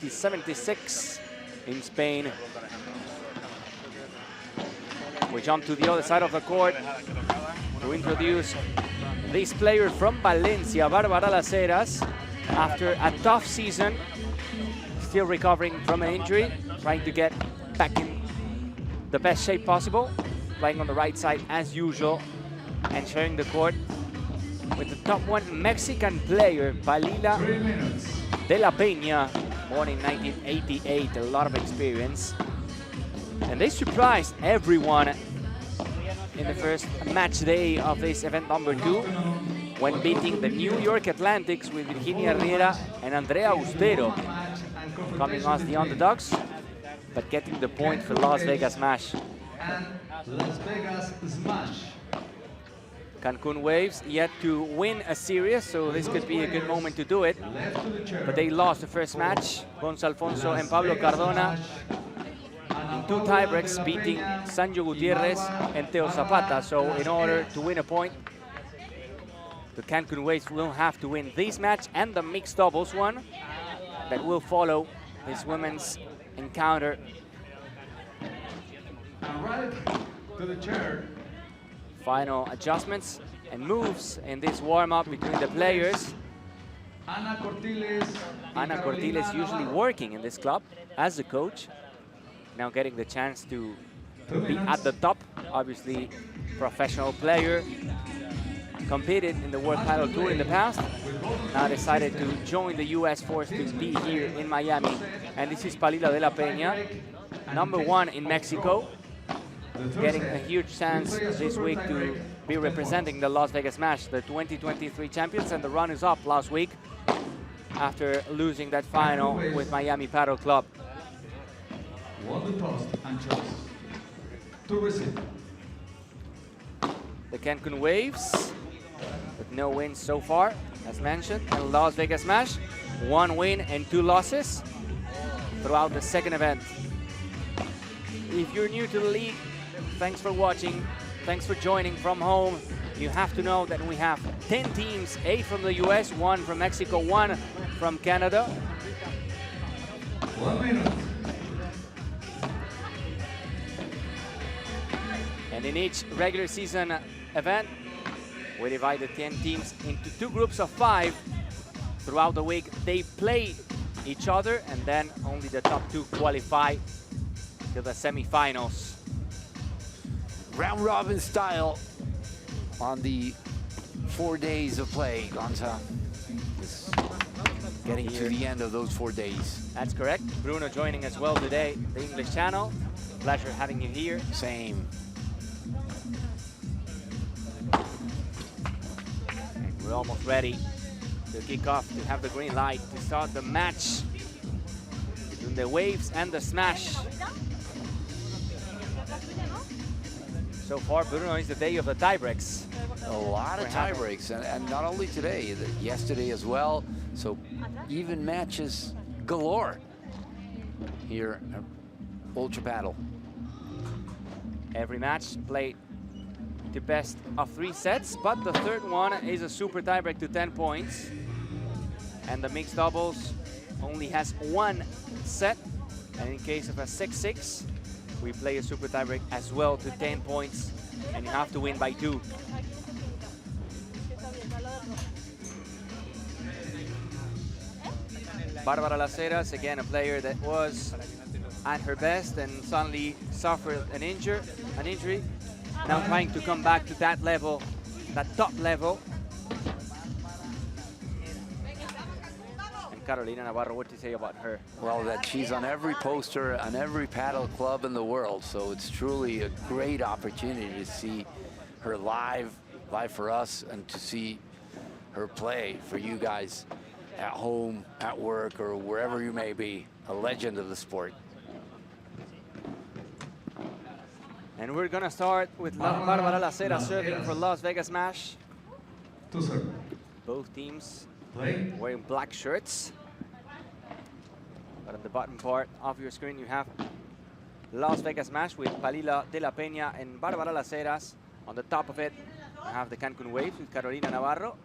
1976 in Spain. We jump to the other side of the court to introduce this player from Valencia, Bárbara Las Heras, after a tough season, still recovering from an injury, trying to get back in the best shape possible, playing on the right side as usual, and sharing the court with the top one Mexican player, Palila de la Peña, born in 1988, a lot of experience. And they surprised everyone in the first match day of this event number 2 when beating the New York Atlantics with Virginia Riera and Andrea Austero, coming as the underdogs, but getting the point for Las Vegas Smash. Cancun Waves yet to win a series, so this could be a good moment to do it. But they lost the first match, Gonzalo Alfonso and Pablo Cardona, in 2 tiebreaks, beating Sancho Gutierrez and Teo Zapata. So in order to win a point, the Cancun Waves will have to win this match and the mixed doubles one that will follow this women's encounter. Right to the chair. Final adjustments and moves in this warm-up between the players. Ana Cortiles usually working in this club as a coach, now getting the chance to be at the top. Obviously, professional player, competed in the World Padel Tour in the past, now decided to join the US force to be here in Miami. And this is Palila de la Peña, #1 in Mexico, getting a huge chance this week to be representing the Las Vegas Smash, the 2023 champions and the runners-up last week after losing that final with Miami Padel Club. Won the toss and chose to receive. The Cancun Waves with no wins so far, as mentioned, and Las Vegas Smash, 1 win and 2 losses throughout the second event. If you're new to the league, thanks for watching, thanks for joining from home. You have to know that we have 10 teams, 8 from the US, 1 from Mexico, 1 from Canada. 1 minute. And in each regular season event, we divide the 10 teams into 2 groups of 5. Throughout the week, they play each other, and then only the top 2 qualify to the semifinals. Round robin style on the 4 days of play, Gonza. Just getting to the end of those 4 days. That's correct. Bruno joining as well today, the English channel. Pleasure having you here. Same. And we're almost ready to kick off, to have the green light to start the match between the Waves and the Smash. So far, Bruno, is the day of the tiebreaks. A lot of tiebreaks, and not only today, yesterday as well. So even matches galore here at Ultra Padel. Every match played to best of 3 sets, but the third one is a super tiebreak to 10 points. And the mixed doubles only has 1 set. And in case of a 6-6, we play a super tiebreak as well to 10 points, and you have to win by 2. Bárbara Las Heras, again a player that was at her best and suddenly suffered an injury. Now trying to come back to that level, that top level. Carolina Navarro, what do you say about her? Well, that she's on every poster, on every paddle club in the world. So it's truly a great opportunity to see her live for us, and to see her play for you guys at home, at work, or wherever you may be. A legend of the sport. And we're gonna start with Bárbara Las Heras serving for Las Vegas Smash. To serve. Both teams Play. wearing black shirts. But at the bottom part of your screen, you have Las Vegas Smash with Palila de la Peña and Bárbara Las Heras. On the top of it, you have the Cancun Waves with Carolina Navarro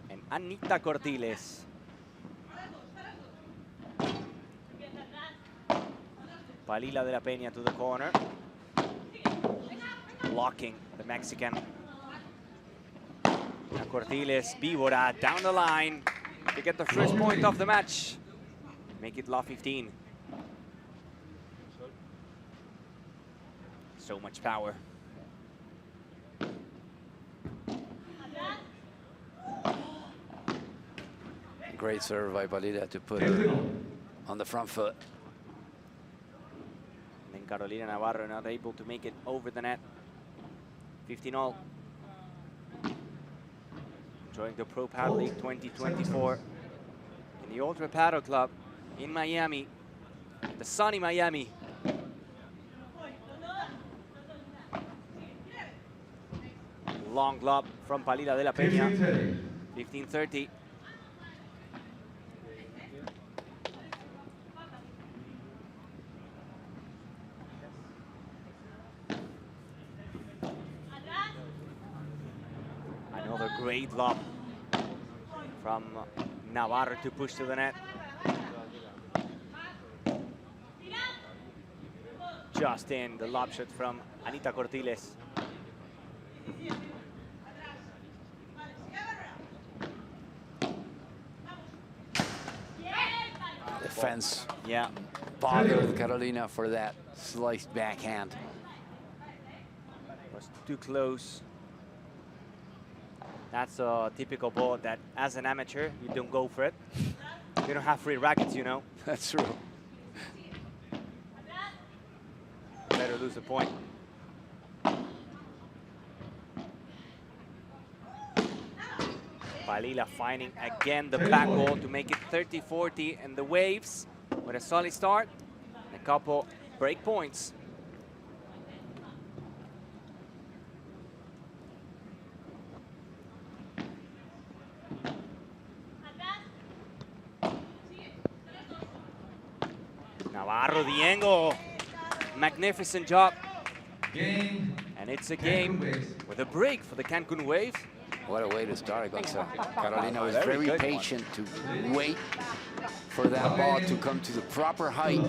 and Anita Cortiles. Palila de la Peña to the corner. Blocking the Mexican. Cortiles, Víbora down the line to get the first point of the match. Make it law 15. So much power. Great serve by Palila to put her on the front foot. And then Carolina Navarro not able to make it over the net. 15-all. Enjoying the Pro Padel League 2024 in the Ultra Padel Club in Miami, the sunny Miami. Long lob from Palila de la Peña. 15-30. Another great lob from Navarro to push to the net. Just in the lob shot from Anita Cortiles. Defense. Yeah. Bothered Carolina for that sliced backhand. Was too close. That's a typical ball that, as an amateur, you don't go for it. You don't have free rackets, you know. That's true. Better lose the point. Palila finding again the back wall to make it 30-40, and the Waves with a solid start and a couple break points. Navarro Diego, magnificent job. Game. And it's a game with a break for the Cancun Waves. What a way to start, Gonzalo. Carolina was Very very good patient to wait for that ball to come to the proper height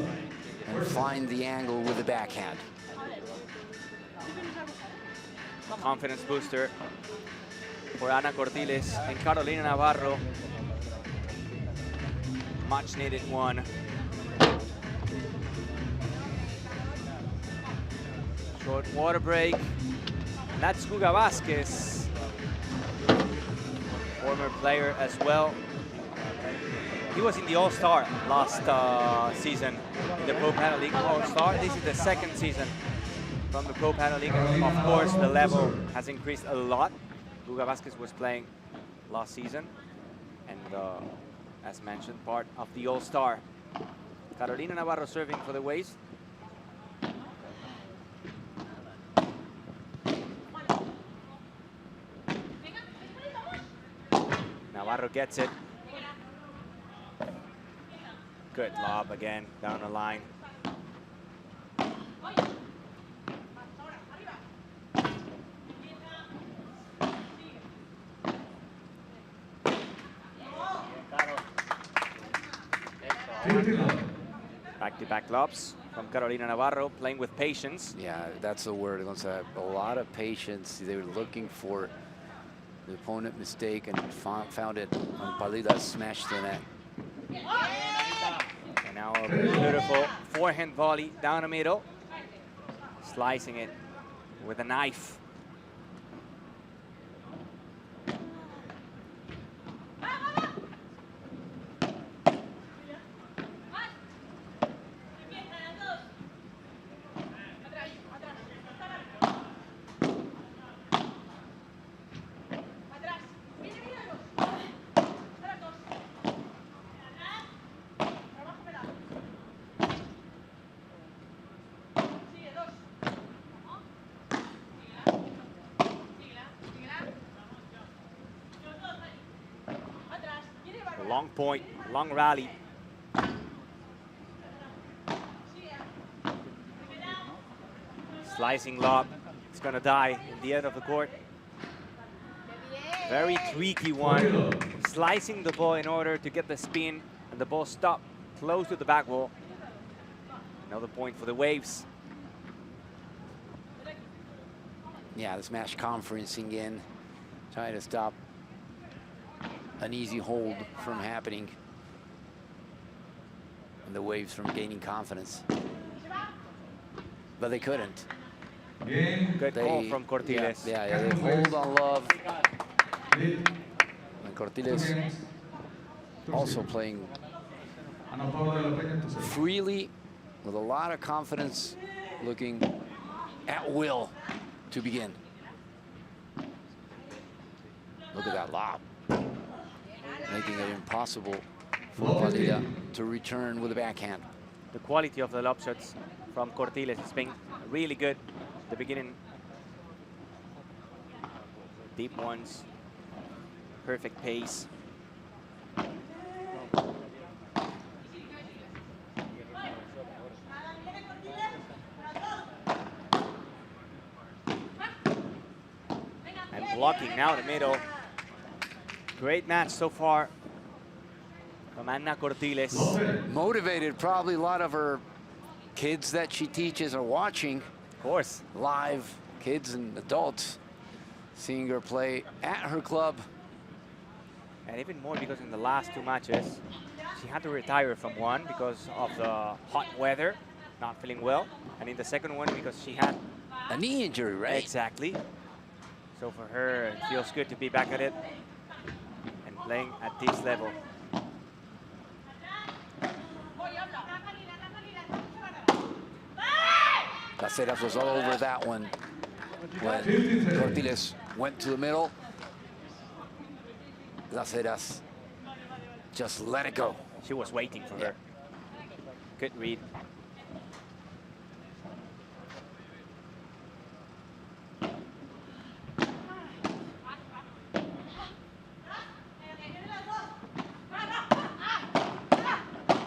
and find the angle with the backhand. Confidence booster for Ana Cortiles and Carolina Navarro. Much needed one. Short water break. That's Guga Vasquez, former player as well. He was in the All-Star last season in the Pro Padel League All-Star. This is the second season from the Pro Padel League. Of course, the level has increased a lot. Guga Vasquez was playing last season, and as mentioned, part of the All-Star. Carolina Navarro serving for the Waves. Navarro gets it. Good lob again, down the line. Back-to-back lobs from Carolina Navarro, playing with patience. Yeah, that's the word, Gonzalo. A lot of patience. They were looking for the opponent mistake and found it when Palila smashed the net. And now a beautiful forehand volley down the middle, slicing it with a knife. Long point, long rally. Slicing lob. It's going to die in the end of the court. Very tricky one. Slicing the ball in order to get the spin, and the ball stopped close to the back wall. Another point for the Waves. Yeah, the smash conferencing in, trying to stop an easy hold from happening and the Waves from gaining confidence. But they couldn't. Good call from Cortiles. Yeah, they hold on love. And Cortiles also playing freely with a lot of confidence, looking at will to begin. Look at that lob, making it impossible for Padel to return with a backhand. The quality of the lob shots from Cortiles has been really good at the beginning. Deep ones, perfect pace. And blocking now the middle. Great match so far from Anna Cortiles. Motivated, probably a lot of her kids that she teaches are watching. Of course. Live, kids and adults, seeing her play at her club. And even more because in the last two matches, she had to retire from one because of the hot weather, not feeling well. And in the second one, because she had a knee injury, right? Exactly. So for her, it feels good to be back at it and playing at this level. Caceres was all over that one when Cortiles went to the middle. Caceres just let it go. She was waiting for her. Good read.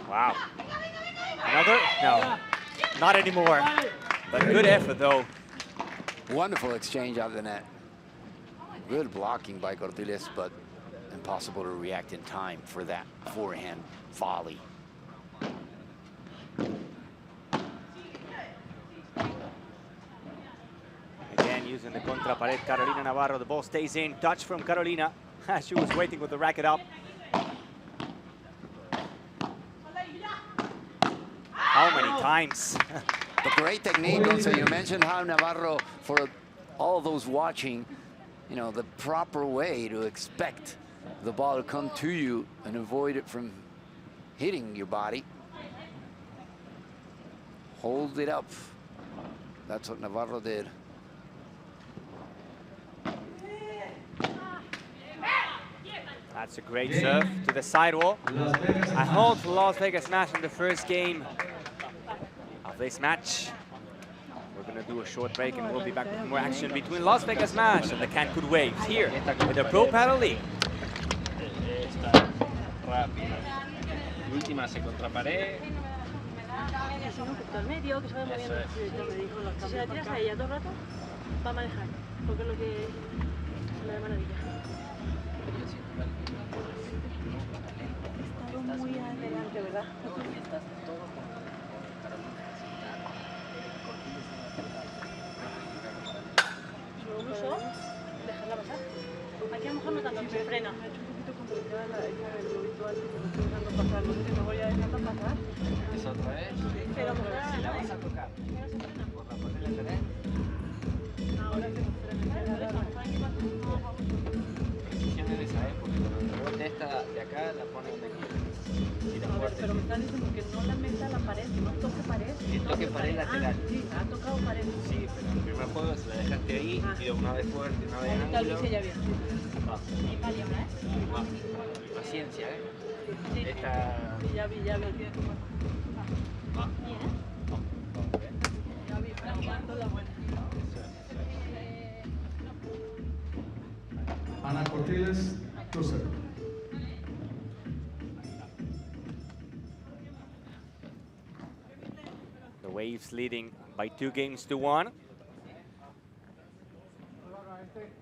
Wow. Another? No, not anymore. But good effort, though. Wonderful exchange out of the net. Good blocking by Cortiles, but impossible to react in time for that forehand volley. Again, using the contra pared, Carolina Navarro. The ball stays in. Touch from Carolina. She was waiting with the racket up. How many times? The great technique also. You mentioned how Navarro, for all those watching, you know, the proper way to expect the ball to come to you and avoid it from hitting your body. Hold it up. That's what Navarro did. That's a great serve to the sidewall. A hold for Las Vegas Smash in the first game of this match. We're going to do a short break and we'll be back with more action between Las Vegas Smash and the Cancun Waves here with the Pro Padel League. Última se contraparé. Es un justo al medio, que se va moviendo. Me dijo los cambios. Si la tiras a ella todo el rato, va a manejar. Porque es lo que se le da maravilla. Está muy adelante, ¿verdad? Incluso dejarla pasar. Aquí a lo mejor no tanto, se frena. Me ha hecho un poquito complicada lo habitual, estoy dejando pasar, no sé si me voy a dejarla pasar. ¿Es otra vez? Pero Si la vas a tocar, por la parte de tener. ahora se frena. Precisión en esa época, cuando el rebote esta de acá la pone donde quiere. Y la fuerte. Pero me están diciendo que no la meta a la pared, que no toque pared. Que toque pared lateral. Sí, ha tocado pared. Sí, pero en el primer juego se la dejaste ahí, y una vez fuerte, una vez en Ahorita lo ángulo. hice ya bien. Va. Va. Paciencia, ¿eh? Sí. Esta... Ya vi. Va. Ya vi, fraguando la buena. Ana Cortiles, 2-0. The Waves leading by 2-1.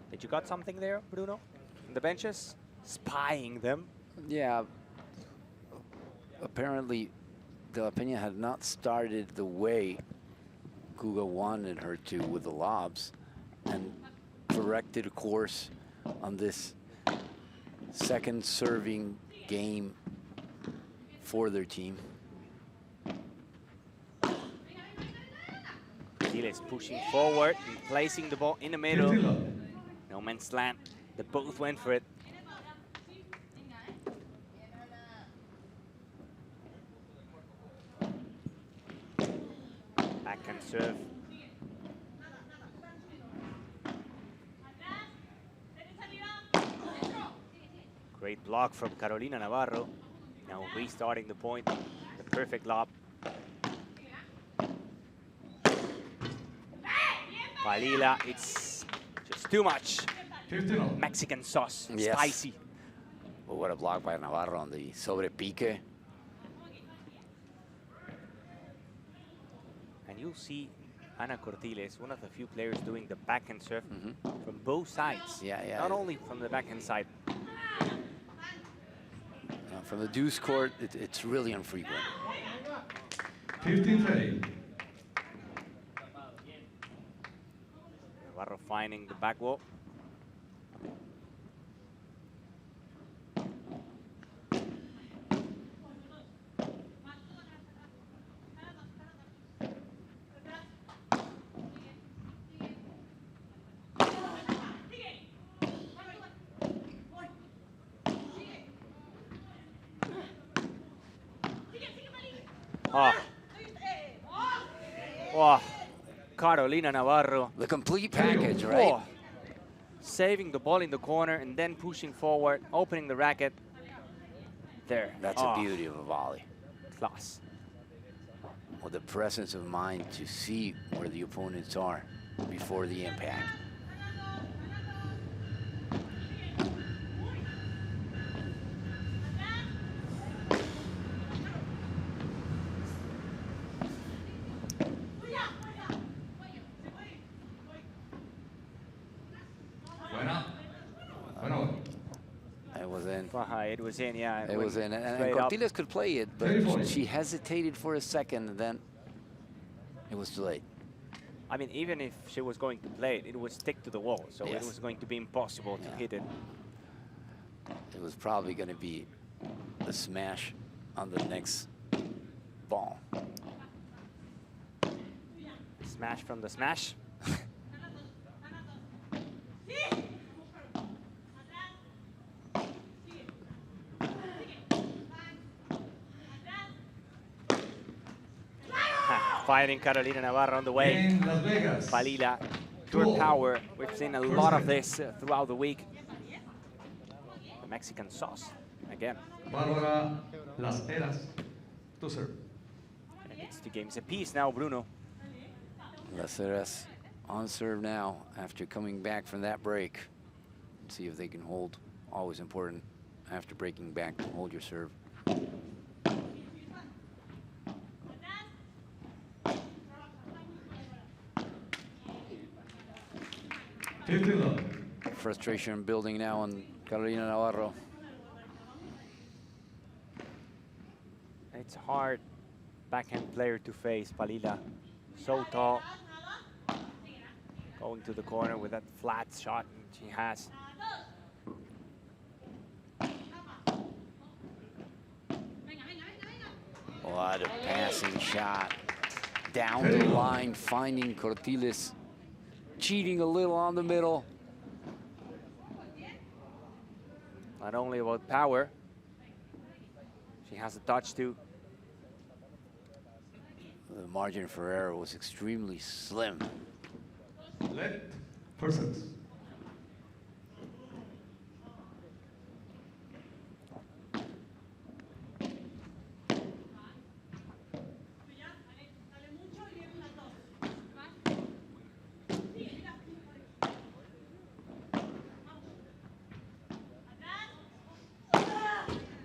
Did you got something there, Bruno? In the benches? Spying them. Yeah. Apparently, De La Peña had not started the way Guga wanted her to with the lobs, and corrected course on this second serving game for their team. Giles pushing forward and placing the ball in the middle. No man's land. They both went for it. Backhand serve. Great block from Carolina Navarro. Now restarting the point. The perfect lob. Palila, it's just too much. 15 Mexican sauce, Yes. spicy. But what a block by Navarro on the sobre pique. And you'll see Ana Cortiles, one of the few players doing the backhand serve from both sides. Yeah, yeah. Not only from the backhand side. From the deuce court, it's really infrequent. 15-30. Navarro finding the back wall. Oh. Oh. Carolina Navarro. The complete package, right? Oh. Saving the ball in the corner and then pushing forward, opening the racket. There. That's a beauty of a volley. Class. With the presence of mind to see where the opponents are before the impact. It was in. It was in, yeah. It was in. And straight up. Cortiles could play it, but 34. she hesitated for a second, and then it was too late. I mean, even if she was going to play it, it would stick to the wall. So Yes. it was going to be impossible to hit it. It was probably going to be a smash on the next ball. Smash from the smash. Fighting Carolina Navarro on the way. In Las Vegas. Palila, pure power. We've seen a lot of this throughout the week. The Mexican sauce, again. Bárbara Las Heras to serve. And it's 2 games apiece now, Bruno. Las Heras on serve now after coming back from that break. See if they can hold. Always important after breaking back to hold your serve. Frustration building now on Carolina Navarro. It's a hard backhand player to face, Palila. So tall. Going to the corner with that flat shot she has. What a passing shot. Down the line, finding Cortiles. Cheating a little on the middle. Not only about power, she has a touch too. The margin for error was extremely slim. Let persons.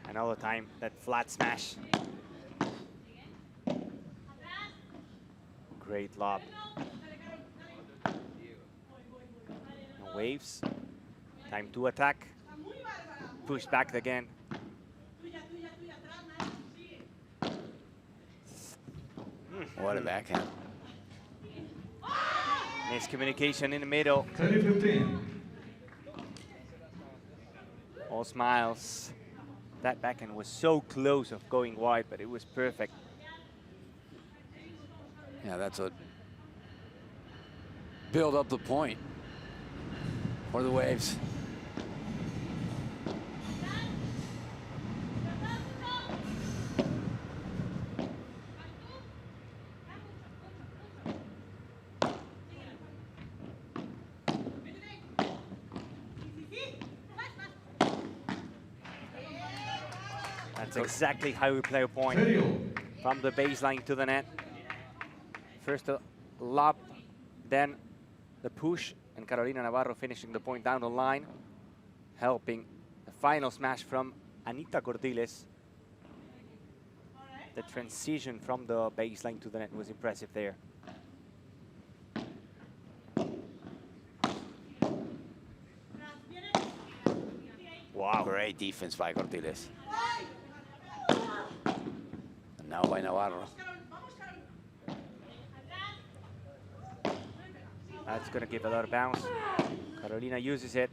Another time, that flat smash. Great lob. No waves. Time to attack. Push back again. What a backhand. Miscommunication in the middle. 30-15. All smiles. That backhand was so close of going wide, but it was perfect. Yeah, that's what build up the point for the Waves. That's exactly how we play a point. From the baseline to the net. First the lob, then the push, and Carolina Navarro finishing the point down the line, helping the final smash from Anita Cordiles. The transition from the baseline to the net was impressive there. Wow. Great defense by Cordiles. And now by Navarro. That's going to give a lot of bounce. Carolina uses it.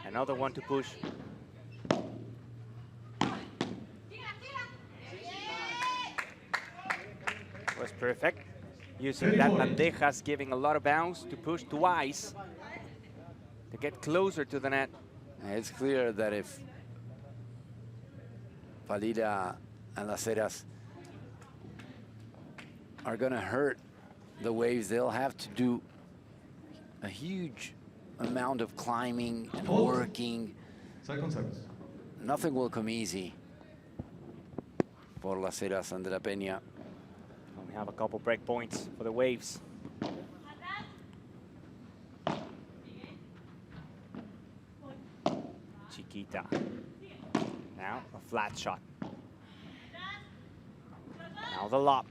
Another one to push. Was perfect. Using that bandejas, giving a lot of bounce to push twice to get closer to the net. It's clear that if Valida and Las Heras are going to hurt the Waves, they'll have to do a huge amount of climbing and working. Second service. Nothing will come easy for Las Heras and De La Peña. We have a couple break points for the Waves. Chiquita. Now a flat shot. Now the lob.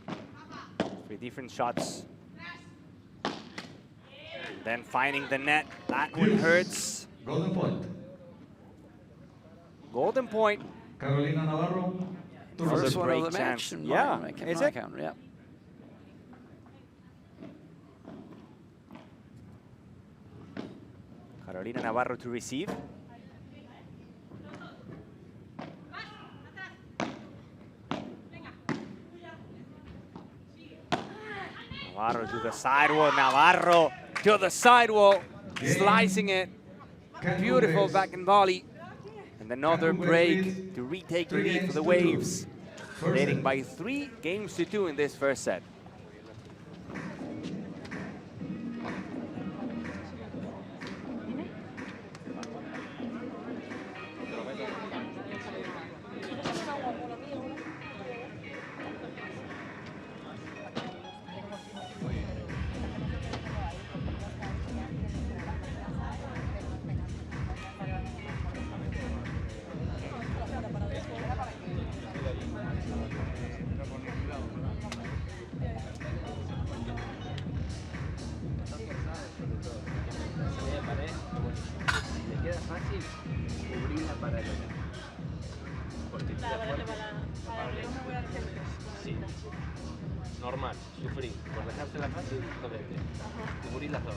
3 different shots. And then finding the net. That one hurts. Golden point. Golden point. Carolina Navarro. To For the First one break of the chance. match. Yeah, is it? Count, yeah. Carolina Navarro to receive. Navarro to the sidewall. Navarro to the sidewall. Slicing it. Beautiful back and volley. And another break to retake the lead for the Waves. Leading by 3 games to 2 in this first set. Normal, sufrir. Por dejársela fácil, jodete. Cubrir las dos.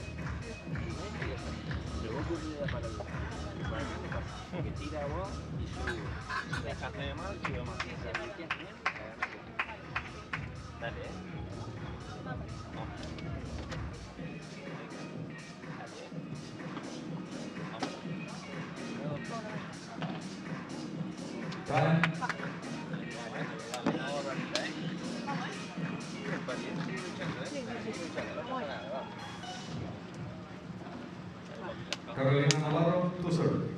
Luego cubrirla para el que tira vos y sube. Dejaste mal, sube más. Dale, Time. Carolina Navarro to serve.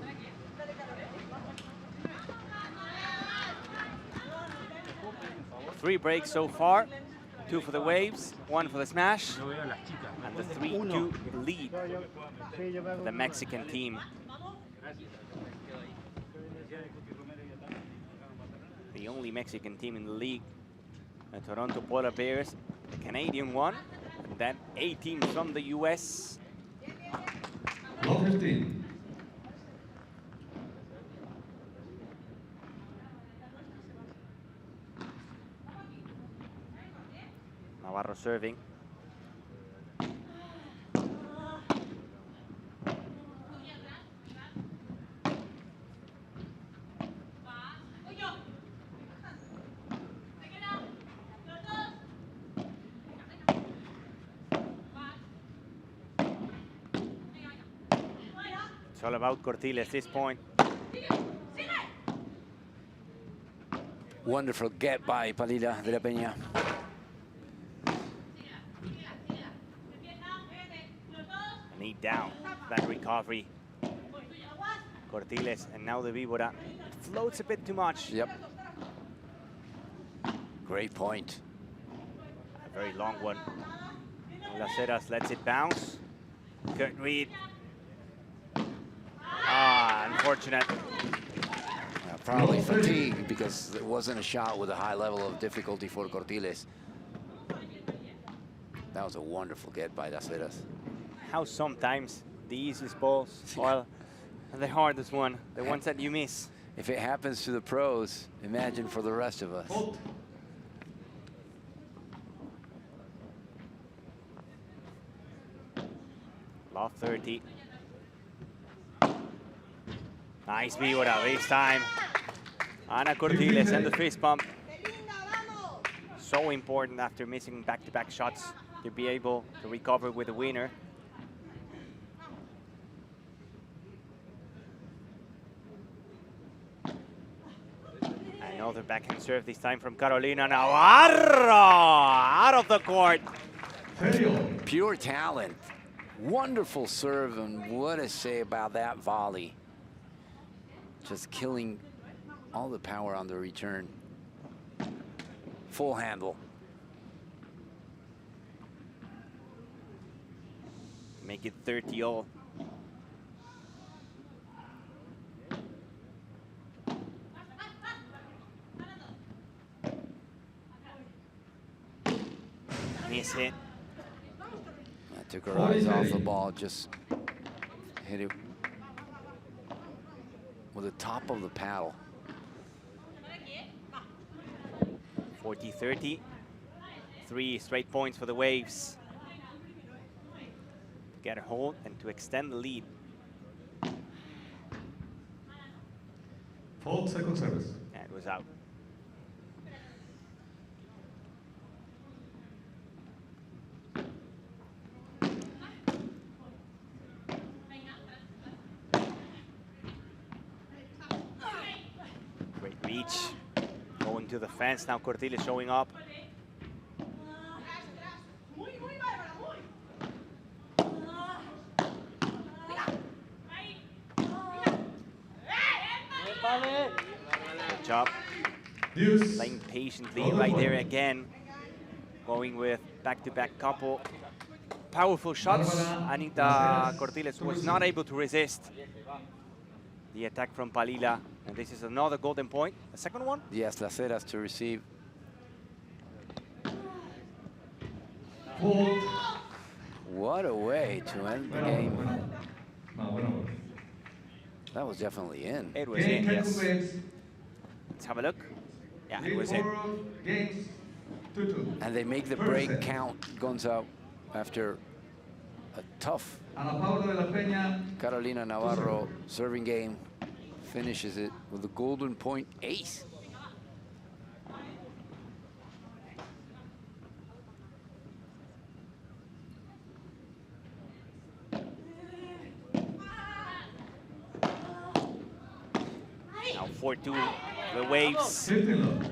Three breaks so far. 2 for the Waves, 1 for the smash. And the 3-2 lead for the Mexican team. The only Mexican team in the league. The Toronto Polar Bears, the Canadian one, and then 8 teams from the US. Love 15. Navarro serving. It's all about Cortiles this point. Wonderful get by Padilla de la Peña. Knee down, that recovery. Cortiles, and now the Víbora. It floats a bit too much. Yep. Great point. A very long one. Las Heras lets it bounce. Good read. Ah, unfortunate. Probably fatigue because it wasn't a shot with a high level of difficulty for Cortiles. That was a wonderful get by Las Heras. How sometimes the easiest balls are the hardest one, the ones that you miss. If it happens to the pros, imagine for the rest of us. Love 30. Nice Víbora this time. Ana Cortiles and the fist pump. So important after missing back-to-back shots to be able to recover with the winner. Another backhand serve, this time from Carolina Navarro, out of the court. Pure talent. Wonderful serve, and what to say about that volley. Just killing all the power on the return. Full handle. Make it 30-all. Miss it. That took her eyes off the ball, just hit it with the top of the paddle. 40-30. 3 straight points for the Waves. To get a hold and to extend the lead. Fault, second service. And it was out. Great reach. Going to the fence. Now Cortiles showing up. Good job. Playing patiently right there again. Going with back-to-back couple. Powerful shots. Anita Cortiles was not able to resist the attack from Palila. And this is another golden point. The second one? Yes, Las Heras to receive. Fault. What a way to end the game. That was definitely in. It was in, yes. Let's have a look. Yeah, it was in. Games 2-2. And they make the break count, Gonzalo, after a tough Ana Paula de la Peña. Carolina Navarro serving game. Finishes it with a golden point ace. Now 4-2, the Waves. 15 love.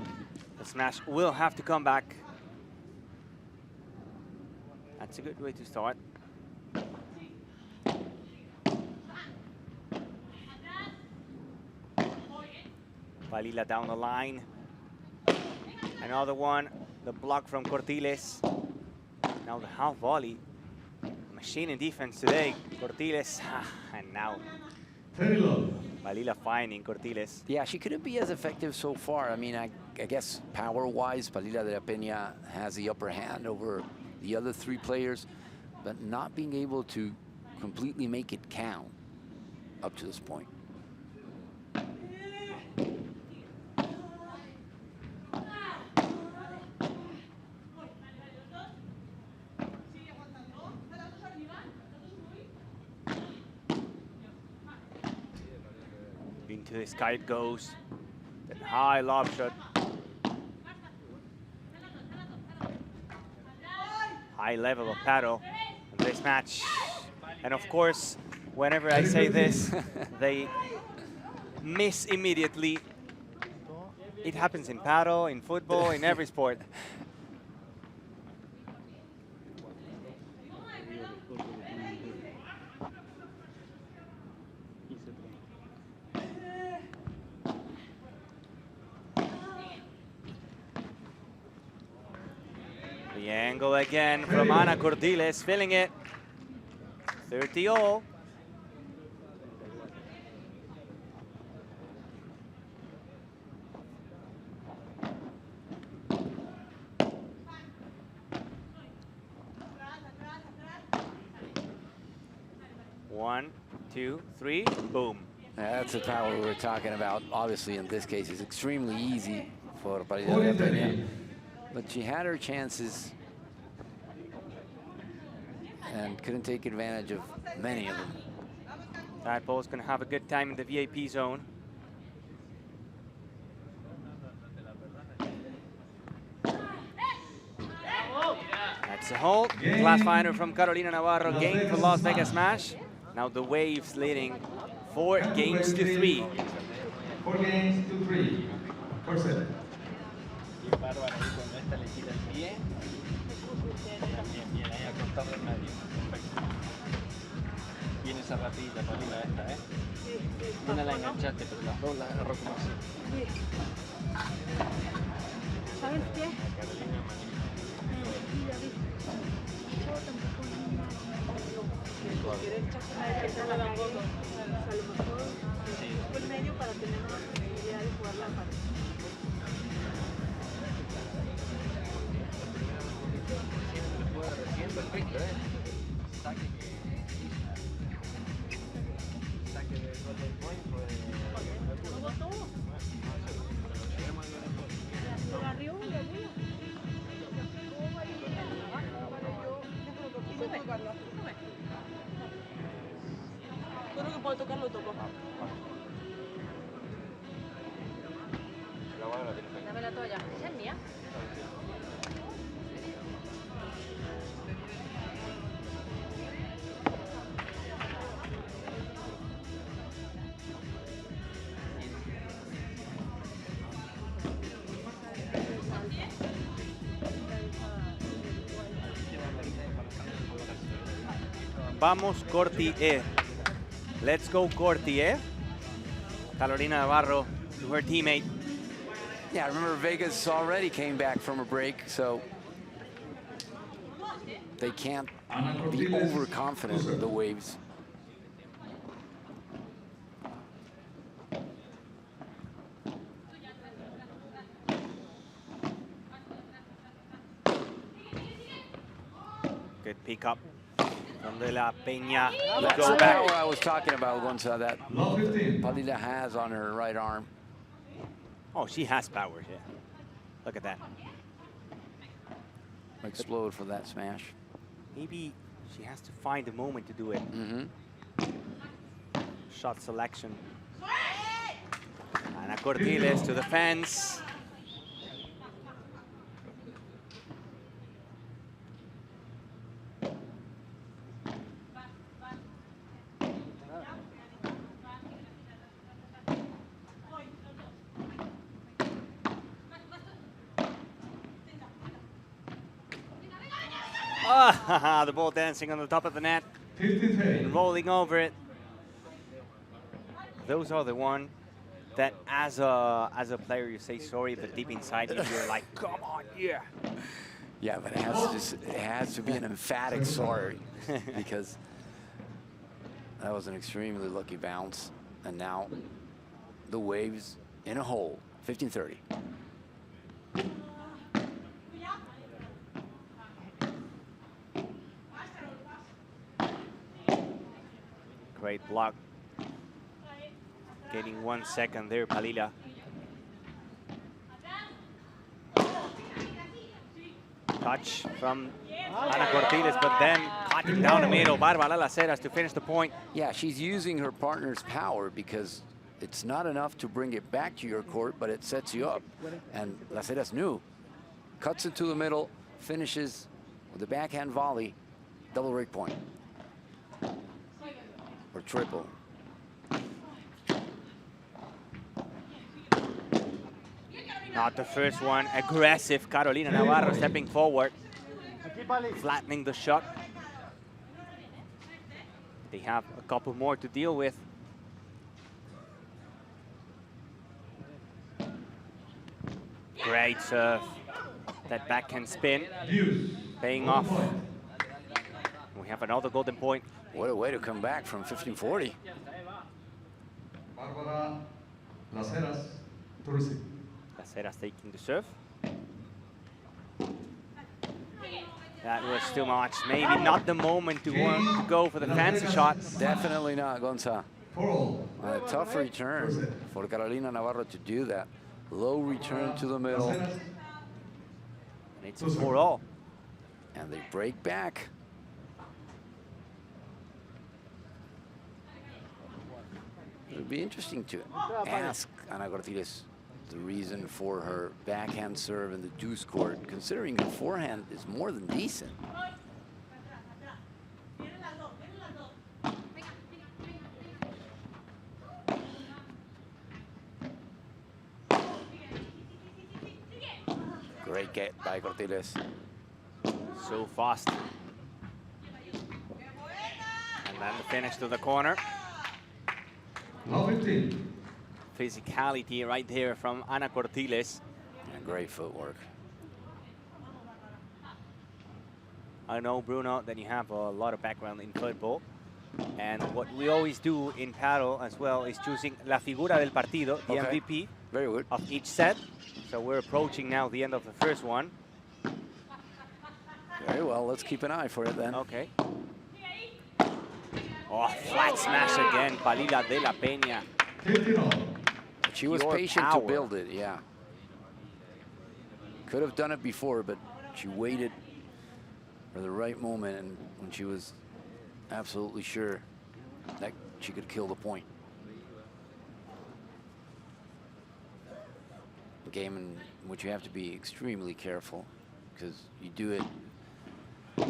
The smash will have to come back. That's a good way to start. Palila down the line. Another one, the block from Cortiles. Now the half volley. Machine in defense today, Cortiles. And now 30 love. Palila finding Cortiles. Yeah, she couldn't be as effective so far. I mean, I guess power-wise, Palila de la Peña has the upper hand over the other 3 players, but not being able to completely make it count up to this point. To the sky it goes. Then high lob shot. High level of paddle in this match. And of course, whenever I say this, they miss immediately. It happens in paddle, in football, in every sport. The angle again from Ana Cordiles, filling it. 30-all. One, two, three, boom. That's the power we were talking about. Obviously, in this case, it's extremely easy for Padel de Peña. But she had her chances and couldn't take advantage of many of them. Tadpole's going to have a good time in the VIP zone. That's a hold. Class finder from Carolina Navarro, game for Las Vegas Smash. Now the Waves leading 4 games to 3. 4 games to 3. First set. Y Bárbara ahí cuando esta le tira el pie. También bien, ahí acostado en medio. Perfecto. Viene esa rapidita para arriba esta, ¿eh? Una la enganchaste, pero las dos las agarró como así. ¿Sabes qué? Carolina magnífica. A lo mejor fue el medio para tener una posibilidad de jugar la pared. Recién perfecto, ¿eh? Saque de Golden Point fue... ¿No votó? Lo barrió, lo barrió. Todo lo que puedo tocar lo toco. Dame la toalla. ¿Esa es mía? Vamos, Corti E. Let's go, Corti E. Carolina Navarro to her teammate. Yeah, remember Vegas already came back from a break, so they can't be overconfident, the Waves. Good pick up from De La Peña. That's Go the back. power I was talking about once that Love 15. Padilla has on her right arm. Oh, she has power, yeah. Look at that. Explode for that smash. Maybe she has to find the moment to do it. Shot selection. Ana Cordiles to the fence. Ah, the ball dancing on the top of the net. 53. And rolling over it. Those are the one that as a player you say sorry, but deep inside you're like, come on, yeah. Yeah, but it has to be an emphatic sorry because that was an extremely lucky bounce. And now the Waves in a hole, 15-30. Great block. Getting 1 second there, Palila. Touch from Ana Cortiles, but then cutting down the middle. Bárbara Las Heras to finish the point. Yeah, she's using her partner's power because it's not enough to bring it back to your court, but it sets you up. And Las Heras knew. Cuts into the middle, finishes with a backhand volley, double break point. Or triple. Not the first one. Aggressive Carolina Navarro stepping forward, flattening the shot. They have a couple more to deal with. Great serve. That backhand spin paying off. We have another golden point. What a way to come back from 1540. Bárbara Las Heras to receive. Las Heras taking the serve. That was too much. Maybe not the moment to want to go for the fancy shot. Definitely not, Gonza. For all. A tough return for Carolina Navarro to do that. Low return to the middle. And it's a 4-all. And they break back. It'll be interesting to ask Ana Cortiles the reason for her backhand serve in the deuce court, considering her forehand is more than decent. Great get by Cortiles. So fast. And then the finish to the corner. Now 15. Physicality right there from Ana Cortiles. And great footwork. I know, Bruno, that you have a lot of background in football. And what we always do in paddle as well is choosing la figura del partido, the MVP Very good. of each set. So we're approaching now the end of the first one. Very well, let's keep an eye for it then. Okay. Oh, flat smash again, Palila de la Peña. 15 all. But she was Pure patient power. to build it, yeah. Could have done it before, but she waited for the right moment, and when she was absolutely sure that she could kill the point. A game in which you have to be extremely careful, because you do it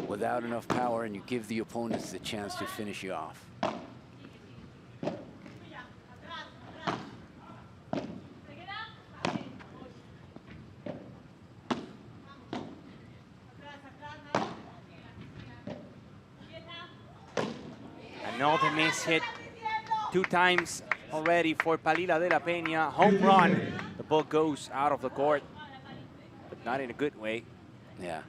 without enough power and you give the opponents the chance to finish you off. Another miss hit 2 times already for Palila de la Peña. Home run. The ball goes out of the court, but not in a good way. Yeah.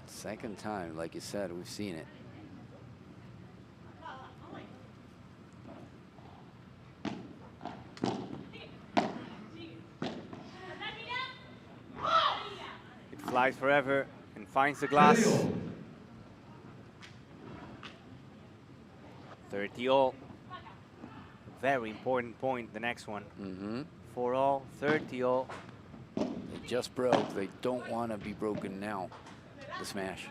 Second time, like you said, we've seen it. It flies forever and finds the glass. 30-all. Very important point, the next one. 4-all, 30-all. They just broke. They don't want to be broken now. The smash.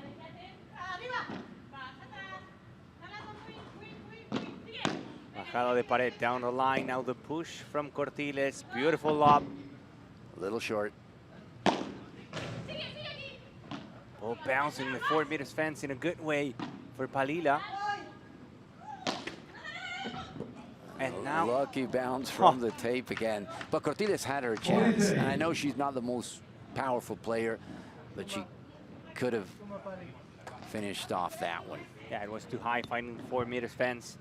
Bajada de pared down the line. Now the push from Cortiles. Beautiful lob. A little short. Ball bouncing the 4 meters fence in a good way for Palila. And now, Lucky bounce from the tape again. But Cortiles had her chance. And I know she's not the most powerful player, but she could have finished off that one. yeah, it was too high, finding the 4 meters fence.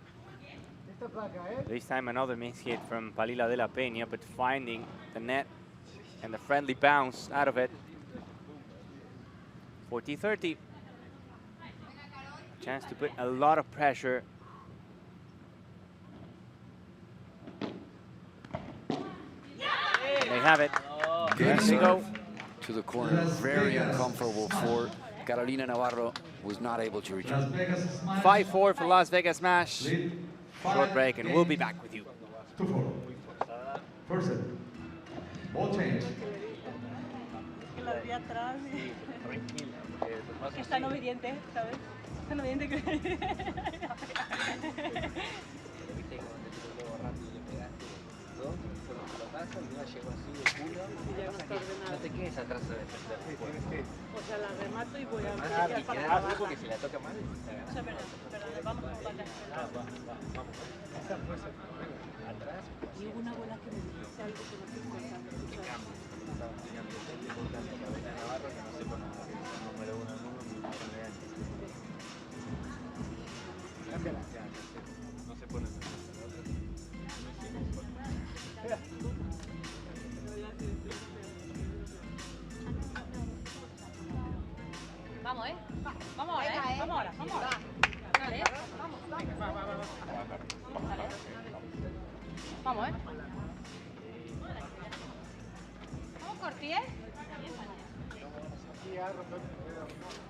This time another miss hit from Palila de la Peña, but finding the net and the friendly bounce out of it. 40-30. Chance to put a lot of pressure. They have it. Good There we go. serve to the corner. Very uncomfortable for Carolina Navarro. Was not able to return. Las Vegas Smash. 5-4 for Las Vegas Smash. Lead Short break, and we'll be back with you. 2-4. First set. Ball change. Que la veía atrás. Que están obedientes, ¿sabes? Lo bien de que... ¿Viste cuando te tiró luego rápido y le pegaste? Dos, fueron pelotazos y una llegó así de culo. Y ya no está ordenado. No te quedes atrás de defender. O sea, la remato y voy a... Y quedar así porque si la toca mal, está O sea, ganando. pero vamos a empatar. Vamos. Esa puede ser atrás. Y hubo una abuela que me dice algo que no estoy contando. ¿Qué cambio? Estaba enseñando importante a Cabeza Navarro que no se pone el número uno del mundo ni con leal. Cámbiala. Ya, no se pone el otro. Vamos, ¿eh? Vamos ahora, ¿eh? Vamos ahora, vamos ahora. Dale, vamos, vamos. Dale. Vamos, ¿eh? Vamos, Corti, ¿eh?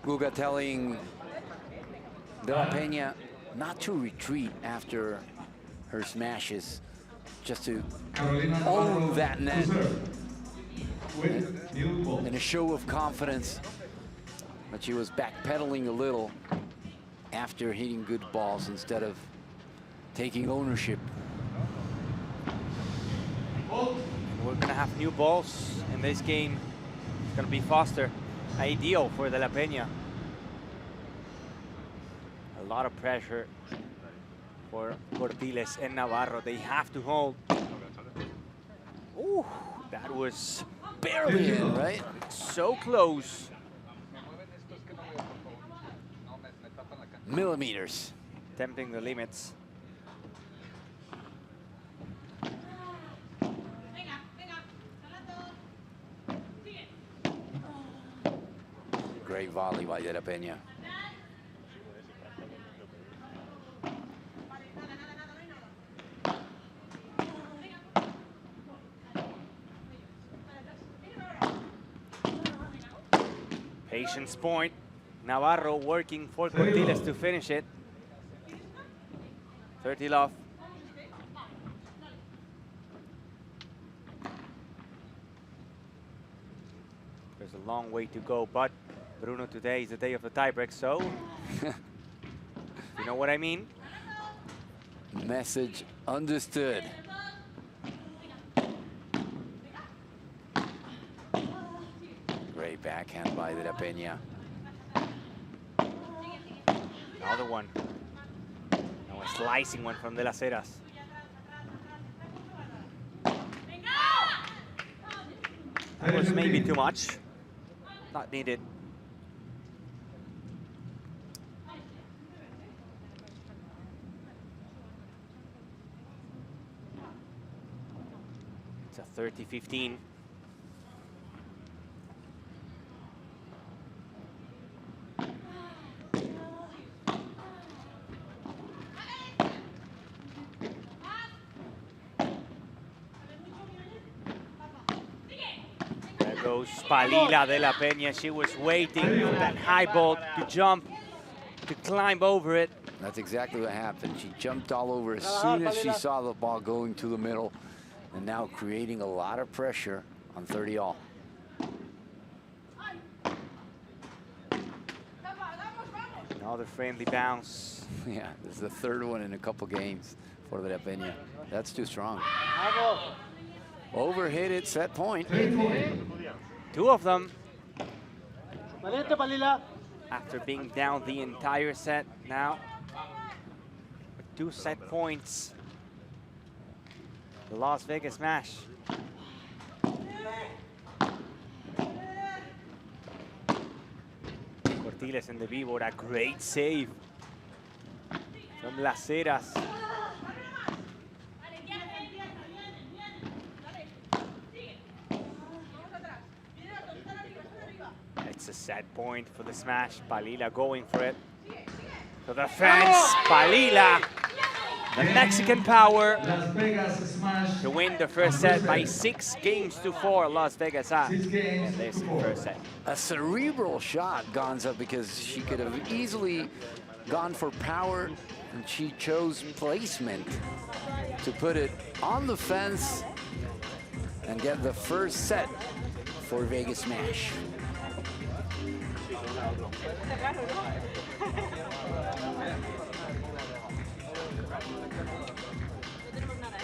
Guga telling De La Peña not to retreat after her smashes, just to Carolina own Navarro that net to serve. With new ball. in a show of confidence. But she was backpedaling a little after hitting good balls instead of taking ownership. We're gonna have new balls in this game. It's gonna be faster. Ideal for De La Peña. A lot of pressure for Cortiles and Navarro. They have to hold. Ooh, that was Barely in, right? so close. Millimeters. Tempting the limits. Great volley by De La Peña. Patience point. Navarro working for Cortiles to finish it. 30 love. There's a long way to go, but Bruno, today is the day of the tiebreak, so you know what I mean? Message understood. Great backhand by De La Peña. Another one. Now a slicing one from De Las Heras. That was maybe too much. Not needed. It's a 30-15. There goes Palila De La Peña. She was waiting for that high ball to jump, to climb over it. That's exactly what happened. She jumped all over as soon as she saw the ball going to the middle, and now creating a lot of pressure on 30 all. Another friendly bounce. Yeah, this is the third one in a couple games for De La Peña. That's too strong. Overhit it, set point. Two of them. After being down the entire set now. 2 set points. The Las Vegas smash. Cortiles in the Víbora, great save from Las Heras. It's a set point for the smash. Palila going for it. To the fence, Palila, the Mexican power, Las Vegas smash. to win the first set by 6-4. Las Vegas has 6 games this to 4. first set. A cerebral shot, Gonza, because she could have easily gone for power, and she chose placement to put it on the fence and get the first set for Vegas Smash. Está raro, ¿no? No tenemos nada, ¿eh?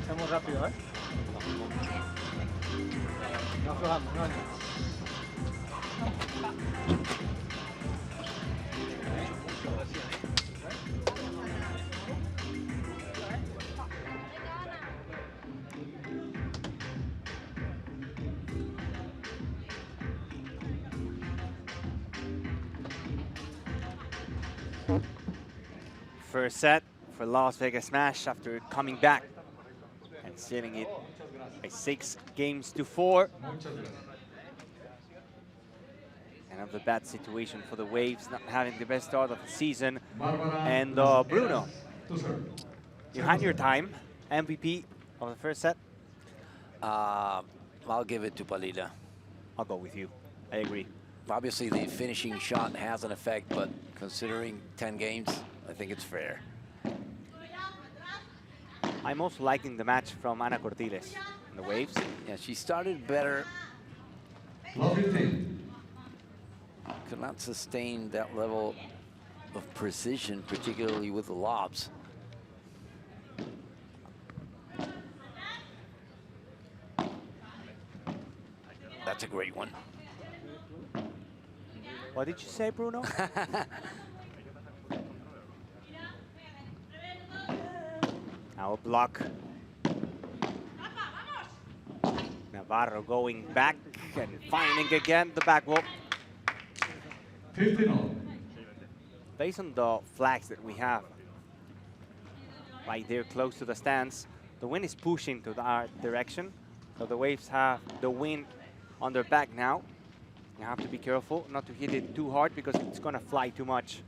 Estamos rápido, ¿eh? No aflojamos, no. First set for Las Vegas Smash after coming back and sealing it by 6-4. And of the bad situation for the Waves, not having the best start of the season. And Bruno, you had your time, MVP of the first set. I'll give it to Palila. I'll go with you. I agree. Obviously, the finishing shot has an effect, but considering 10 games, I think it's fair. I'm also liking the match from Ana Cortiles in the Waves. Yeah, she started better. Lovely Could not sustain that level of precision, particularly with the lobs. That's a great one. What did you say, Bruno? Now a block. Navarro going back and finding again the back wall. 15-all. Based on the flags that we have right there close to the stands, the wind is pushing to our direction. So the Waves have the wind on their back now. You have to be careful not to hit it too hard because it's going to fly too much.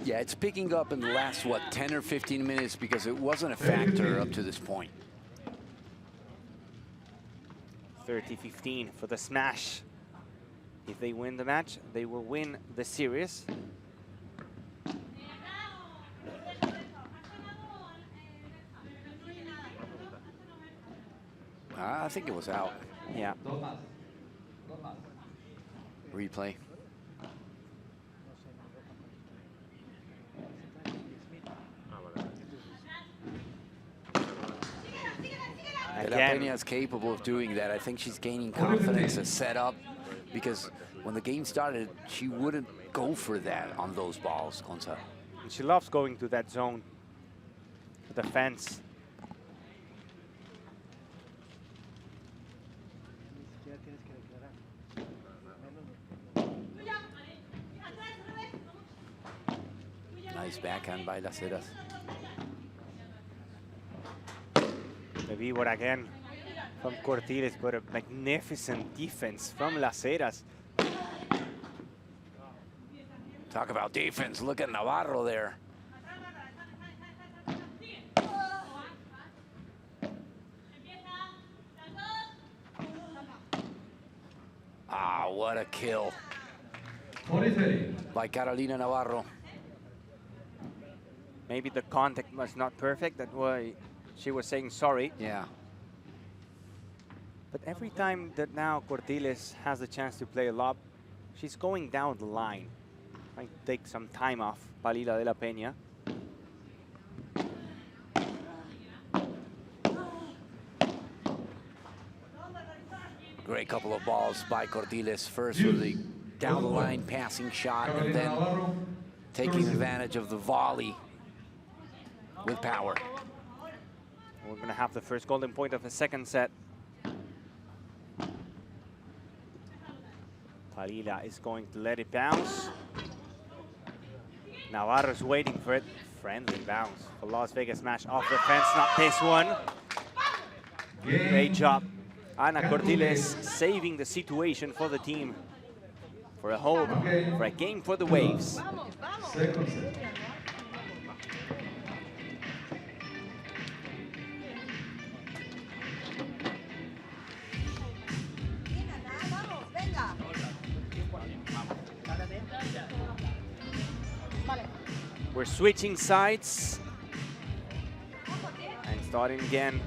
Yeah, it's picking up in the last, what, 10 or 15 minutes because it wasn't a factor up to this point. 30-15 for the Smash. If they win the match, they will win the series. I think it was out. Yeah. Replay. De La Peña is capable of doing that. I think she's gaining confidence to set up because when the game started, she wouldn't go for that on those balls, Gonza. And she loves going to that zone, to the fence. Nice backhand by Las Heras. The V-word again from Cortiles, but a magnificent defense from Las Heras. Talk about defense. Look at Navarro there. Ah, what a kill 40-30. by Carolina Navarro. Maybe the contact was not perfect. That's why she was saying sorry. Yeah. But every time that now Cortiles has the chance to play a lob, she's going down the line, trying to take some time off Palila de la Peña. Great couple of balls by Cortiles. First with the down the line passing shot, and then taking advantage of the volley with power. We're going to have the first golden point of the second set. Palila is going to let it bounce. Navarro's waiting for it. Friendly bounce for Las Vegas Smash off the fence, not this one. Great job. Ana Cortiles saving the situation for the team. For a hold, for a game for the Waves. Second set. We're switching sides and starting again.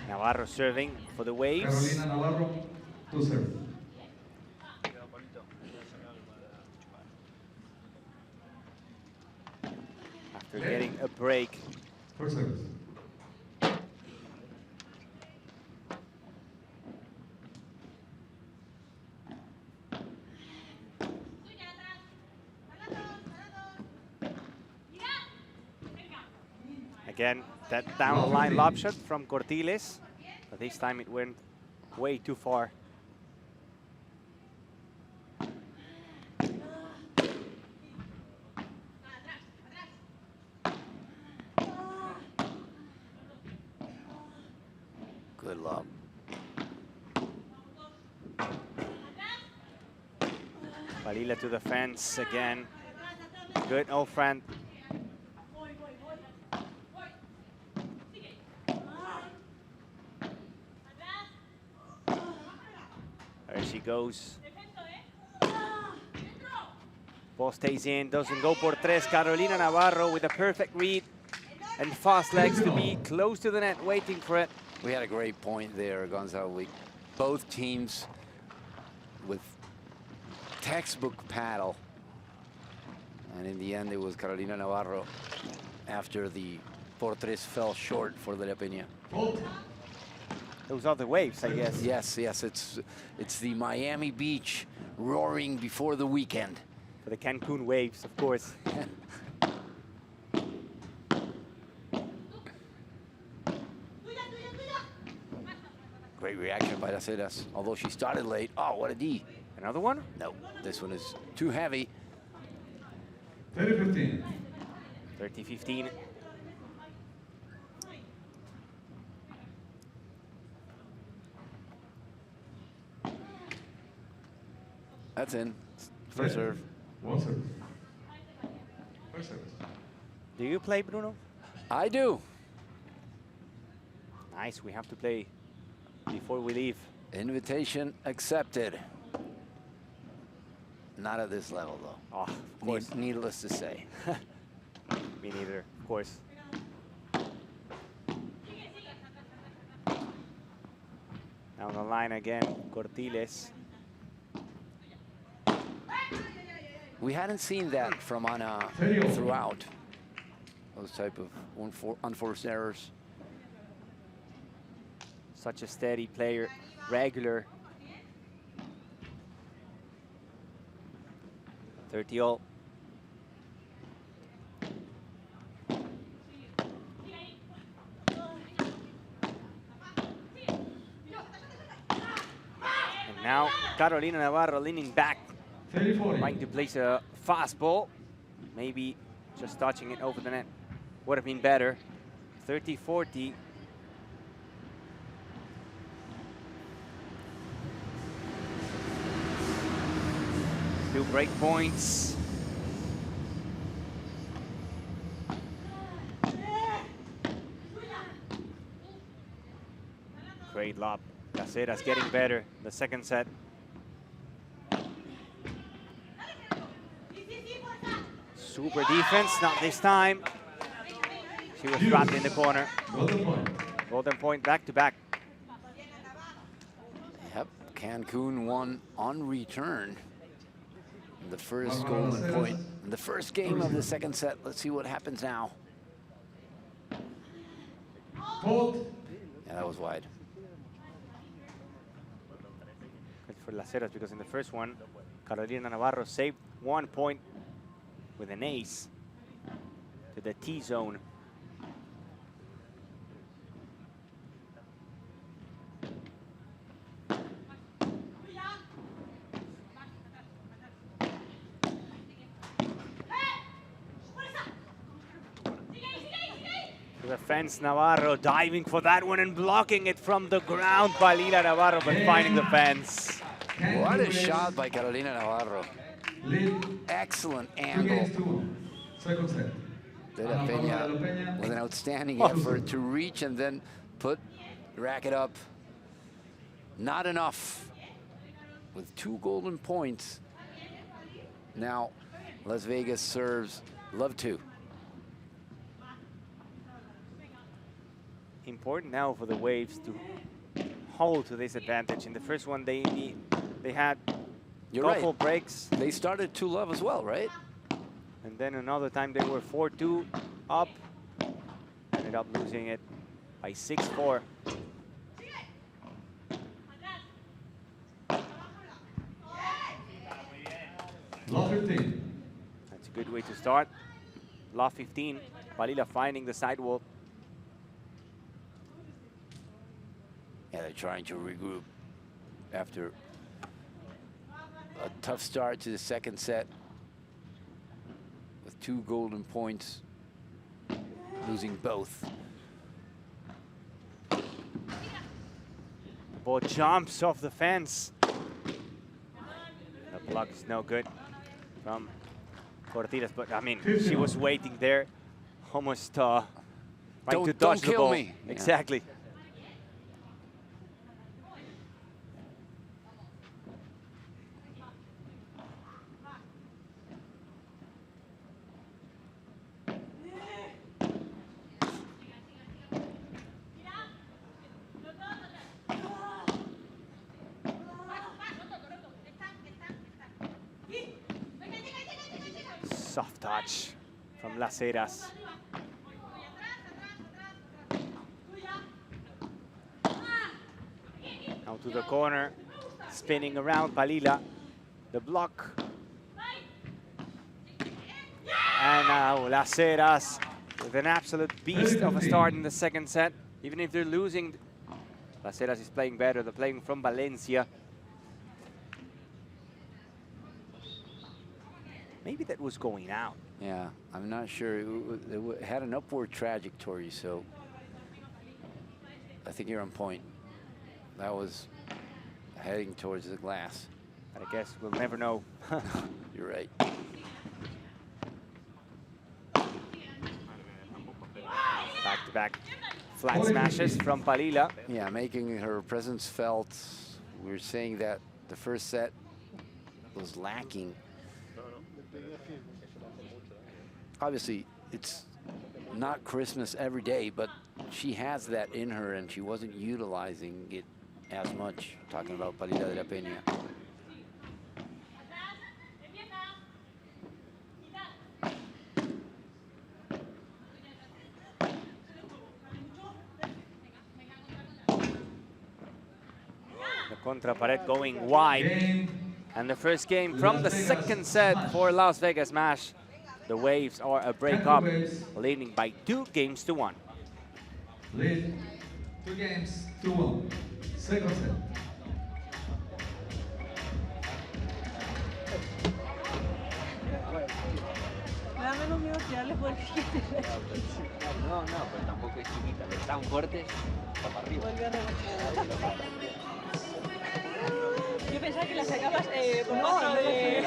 Navarro serving for the Waves. Carolina Navarro to serve. After getting a break. First service. Again, that down the line lob shot from Cortiles, but this time it went way too far. Good lob. Balila to the fence again. Good old friend. There she goes. Ball stays in, doesn't go por tres. Carolina Navarro with a perfect read and fast legs to be close to the net, waiting for it. We had a great point there, Gonzalo. Both teams with textbook paddle. And in the end, it was Carolina Navarro after the por tres fell short for the La Peña. Those are the Waves, I guess. Yes, yes, it's the Miami Beach roaring before the weekend. For the Cancun Waves, of course. Great reaction by Las Heras, although she started late. Oh, what a D. Another one? No, this one is too heavy. 30-15. 30-15. That's in. First serve. One serve. First service. Do you play, Bruno? I do. Nice, we have to play before we leave. Invitation accepted. Not at this level, though. Oh, of course. Needless to say. Me neither, of course. Down the line again, Cortiles. We hadn't seen that from Ana throughout. Those type of unforced errors. Such a steady player, regular. 30-all. And now Carolina Navarro leaning back, 30-40. trying to place a fastball. Maybe just touching it over the net would have been better. 30-40. Two break points. Great lob. Caceres getting better. The second set. Super defense, not this time. She was trapped in the corner. Golden point. Golden point back to back. Yep, Cancun won on return. The first golden point in the first game of the second set. Let's see what happens now. Fault. Yeah, that was wide. for Las Heras because in the first one, Carolina Navarro saved 1 point with an ace to the T zone. To the fence, Navarro diving for that one and blocking it from the ground by Lila Navarro, but finding the fence. What a shot by Carolina Navarro. Lead Excellent 2 angle. games to 1. Second set. De La Peña with an outstanding effort to reach and then rack it up. Not enough. With 2 golden points. Now, Las Vegas serves love 2. Important now for the Waves to hold to this advantage. In the first one, they had You're couple right. breaks, They started 2-love as well, right? and then another time they were 4-2 up. Ended up losing it by 6-4. Love 15. That's a good way to start. Love 15. Palila finding the sidewall. Yeah, they're trying to regroup after a tough start to the second set with 2 golden points, losing both. The ball jumps off the fence. The block is no good from Cortinas, but I mean, she was waiting there, almost trying to Don't dodge the kill ball. me. Yeah. Exactly. Soft touch from Las Heras. Now to the corner, spinning around Palila. The block. And now Las Heras with an absolute beast of a start in the second set. Even if they're losing, Las Heras is playing better. They're playing from Valencia. Maybe that was going out. Yeah, I'm not sure. It had an upward trajectory, so I think you're on point. That was heading towards the glass. But I guess we'll never know. You're right. Back-to-back flat smashes from Palila. Yeah, making her presence felt. We were saying that the first set was lacking. Obviously, it's not Christmas every day, but she has that in her, and she wasn't utilizing it as much. Talking about Palila de la Peña. The contra pared going wide. Game. And the first game from the second set for Las Vegas Mash. The Waves are a break-up, leading by 2 games to 1. Lead 2 games to 1. Second set. Me da menos miedo tirarles porque No, pero tampoco es chiquita. Es tan fuerte, está para arriba. vuelve a rebotar. Yo pensaba que la sacabas con otro de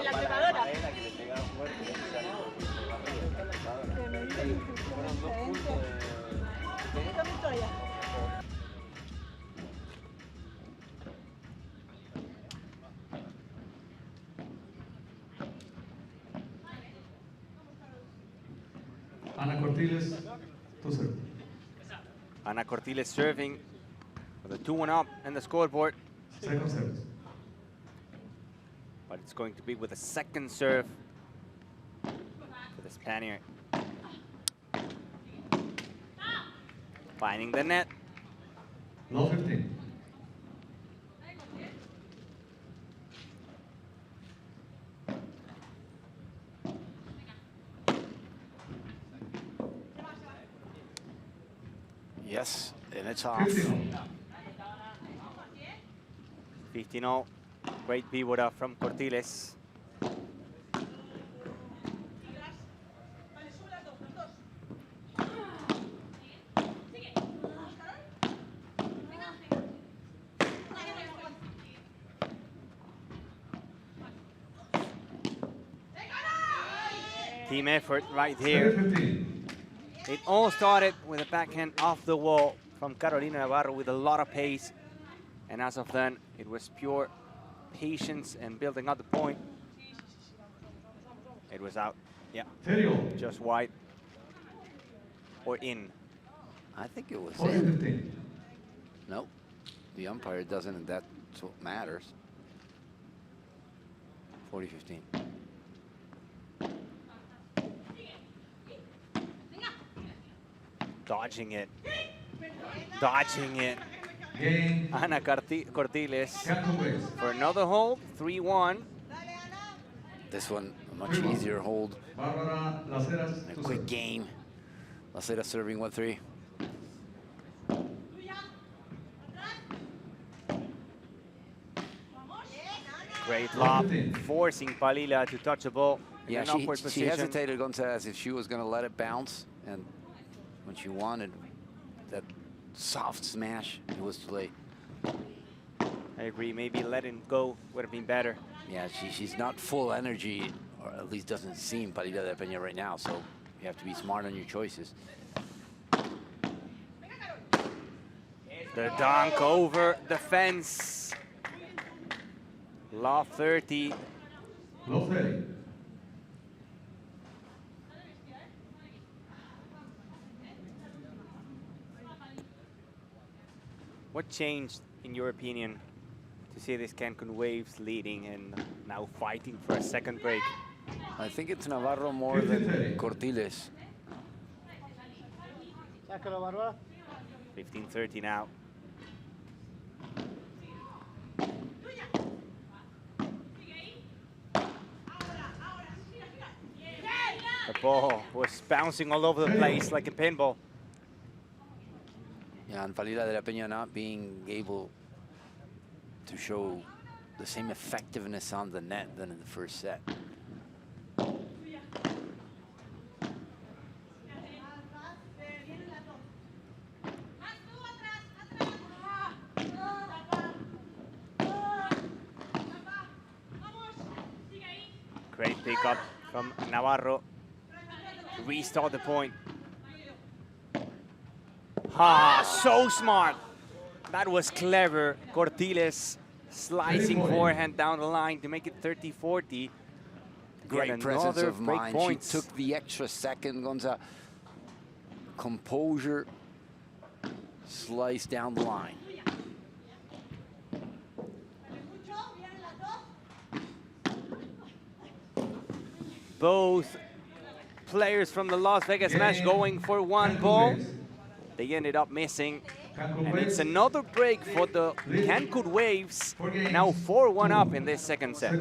la trepadora. También todavía. Ana Cortiles to serve. Ana Cortiles serving with a 2-1 up in the scoreboard. Second service. But it's going to be with a second serve for the Spaniard. Finding the net. Love 15. Yes, and it's off. 15-0. Great pivot from Cortiles. Team effort right here. It all started with a backhand off the wall from Carolina Navarro with a lot of pace. And as of then, it was pure patience and building up the point. It was out. Yeah. Just wide. Or in. I think it was in. Nope. The umpire doesn't, and that's what matters. 40-15. Dodging it. Dodging it. Ana Cortiles for another hold, 3-1. This one, a much easier hold. A quick game. Las Heras serving 1-3. Great lob, forcing Palila to touch the ball in an upward she position. hesitated, Gonzalez, if she was going to let it bounce, and when she wanted that soft smash, it was too late. I agree, maybe letting go would have been better. Yeah, she's not full energy, or at least doesn't seem Palila de Peña right now, so you have to be smart on your choices. The dunk over the fence. Lob 30. What changed, in your opinion, to see this Cancun Waves leading and now fighting for a second break? I think it's Navarro more than Cortiles. 15-30 now. The ball was bouncing all over the place like a pinball. Yeah, and Palila de la Peña not being able to show the same effectiveness on the net than in the first set. Great pickup from Navarro to restart the point. So smart. That was clever. Cortiles slicing forehand down the line to make it 30-40. Great presence of mind. She took the extra second, Gonza. Composure, slice down the line. Both players from the Las Vegas match going for one ball. They ended up missing. And it's another break for the Cancun Waves. Now 4-1 up in this second set.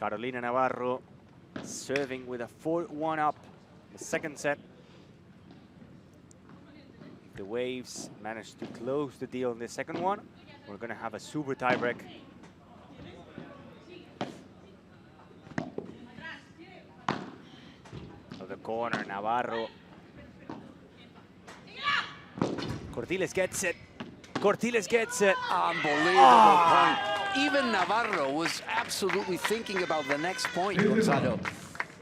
Carolina Navarro serving with a 4-1 up the second set. If the Waves manage to close the deal in the second one, we're going to have a super tiebreak. Of the corner, Navarro. Cortiles gets it. Cortiles gets it. Unbelievable point. Even Navarro was absolutely thinking about the next point, Gonzalo.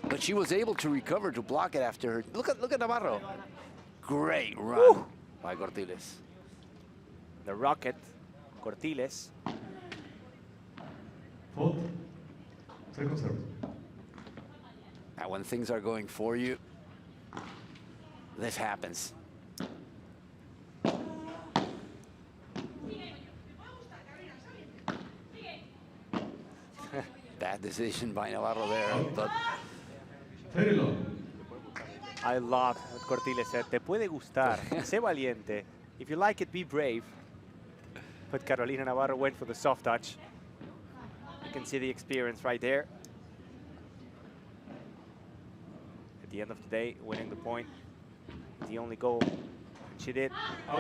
But she was able to recover to block it after her. Look at Navarro. Great run by Cortiles. The Rocket, Cortiles. Fault. Second serve. And when things are going for you, this happens. Bad decision by Navarro there, but Very low. I love what Cortiles said. Te puede gustar. Sé valiente. If you like it, be brave. But Carolina Navarro went for the soft touch. You can see the experience right there. At the end of the day, winning the point, the only goal she did.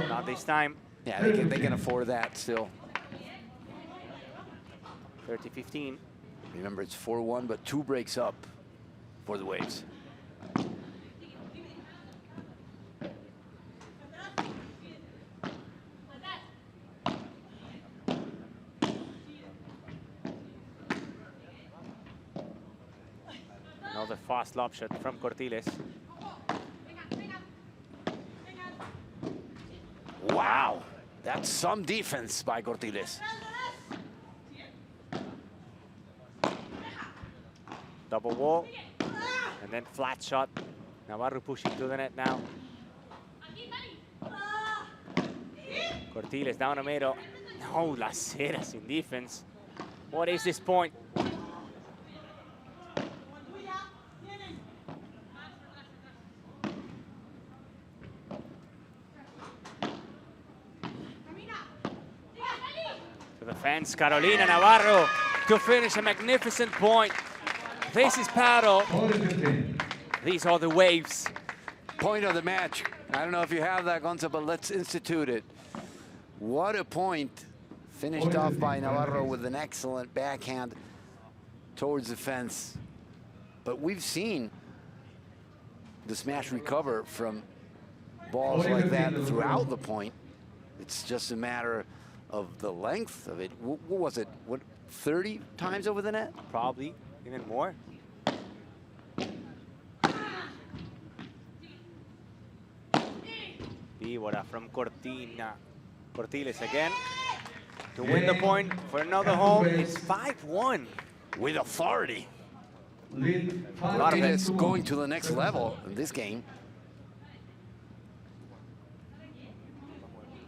Not this time. yeah, they can afford that still. 30-15. Remember, it's 4-1, but 2 breaks up for the Waves. Another fast lob shot from Cortiles. Wow, that's some defense by Cortiles. Double wall. And then flat shot. Navarro pushing to the net now. Cortiles down the middle. No, Las Heras in defense. What is this point? To the fence, Carolina Navarro to finish a magnificent point. This is Padel. 40-15. These are the Waves. Point of the match. I don't know if you have that, Gonza, but let's institute it. What a point. Finished off by Navarro with an excellent backhand towards the fence. But we've seen the smash recover from balls like that throughout the point. It's just a matter of the length of it. What was it? What, 30 times over the net? Probably even more. Víbora from Cortiles again to win the point for another home. It's 5-1. With authority. Lead Cortiles 5-2. going to the next level in this game.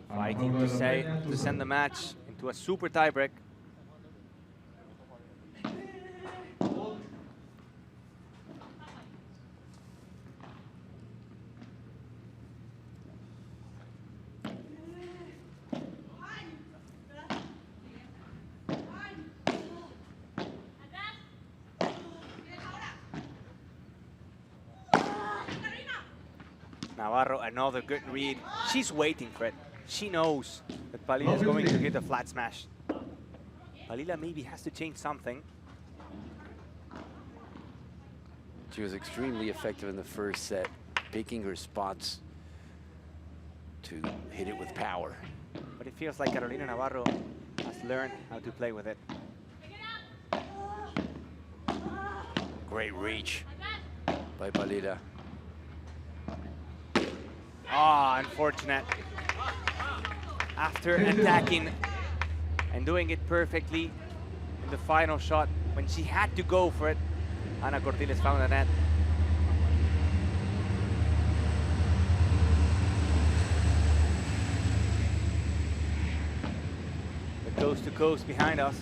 Fighting to send the match into a super tiebreak. Navarro, another good read. She's waiting for it. She knows that Palila is going to hit a flat smash. Palila maybe has to change something. She was extremely effective in the first set, picking her spots to hit it with power. But it feels like Carolina Navarro has learned how to play with it. Great reach by Palila. Ah, unfortunate. After attacking and doing it perfectly in the final shot, when she had to go for it, Ana Cortiles found the net. The coast to coast behind us.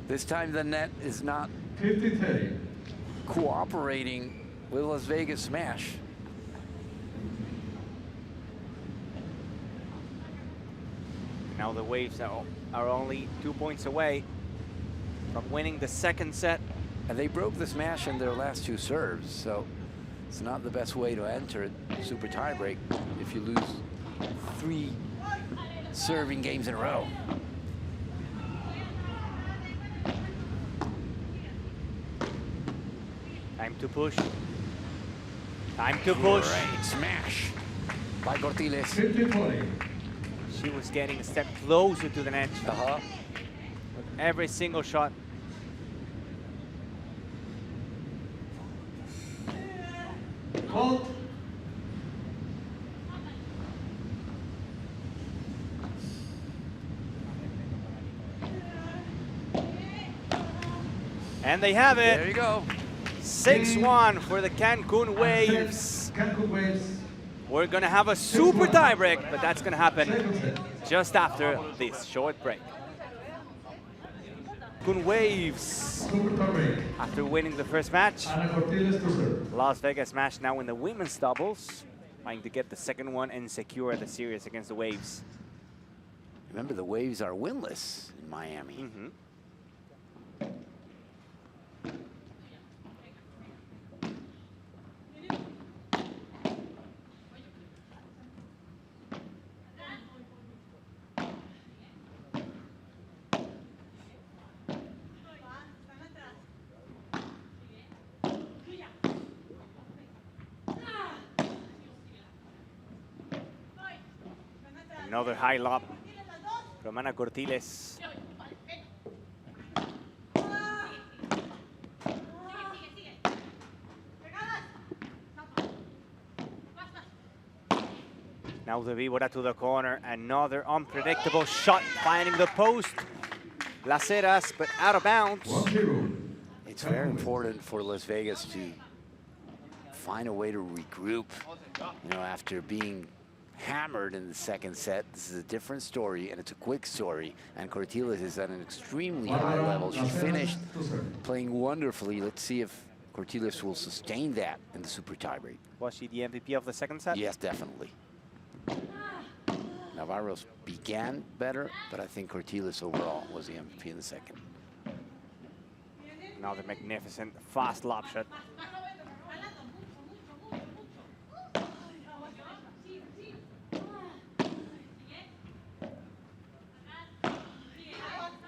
This time the net is not 50-30. cooperating with Las Vegas smash. Now the Waves are only 2 points away from winning the second set. And they broke the smash in their last 2 serves, so it's not the best way to enter a super tiebreak if you lose 3 serving games in a row. Time to push. Time to push. Great smash by Cortiles. 50-40. She was getting a step closer to the net Uh-huh. with every single shot. Fault. And they have There it. you go. 6-1 for the Cancun Waves. Cancun Waves. We're gonna have a super tiebreak, but that's gonna happen Second set. just after this short break. Cancun Waves, Super tiebreak. after winning the first match, Ana Cortiles to serve. Las Vegas match now in the women's doubles, trying to get the second one and secure the series against the Waves. Remember, the Waves are winless in Miami. Mhm. Another high lob from Ana Cortiles. Now the víbora to the corner. Another unpredictable shot finding the post. Las Heras, but out of bounds. 1-0. It's very important for Las Vegas to find a way to regroup. You know, after being hammered in the second set, this is a different story, and it's a quick story. And Cortiles is at an extremely high level. She finished playing wonderfully. Let's see if Cortiles will sustain that in the super tiebreak. Was she the MVP of the second set? Yes, definitely. Navarro's began better, but I think Cortiles overall was the MVP in the second. Another magnificent fast lob shot.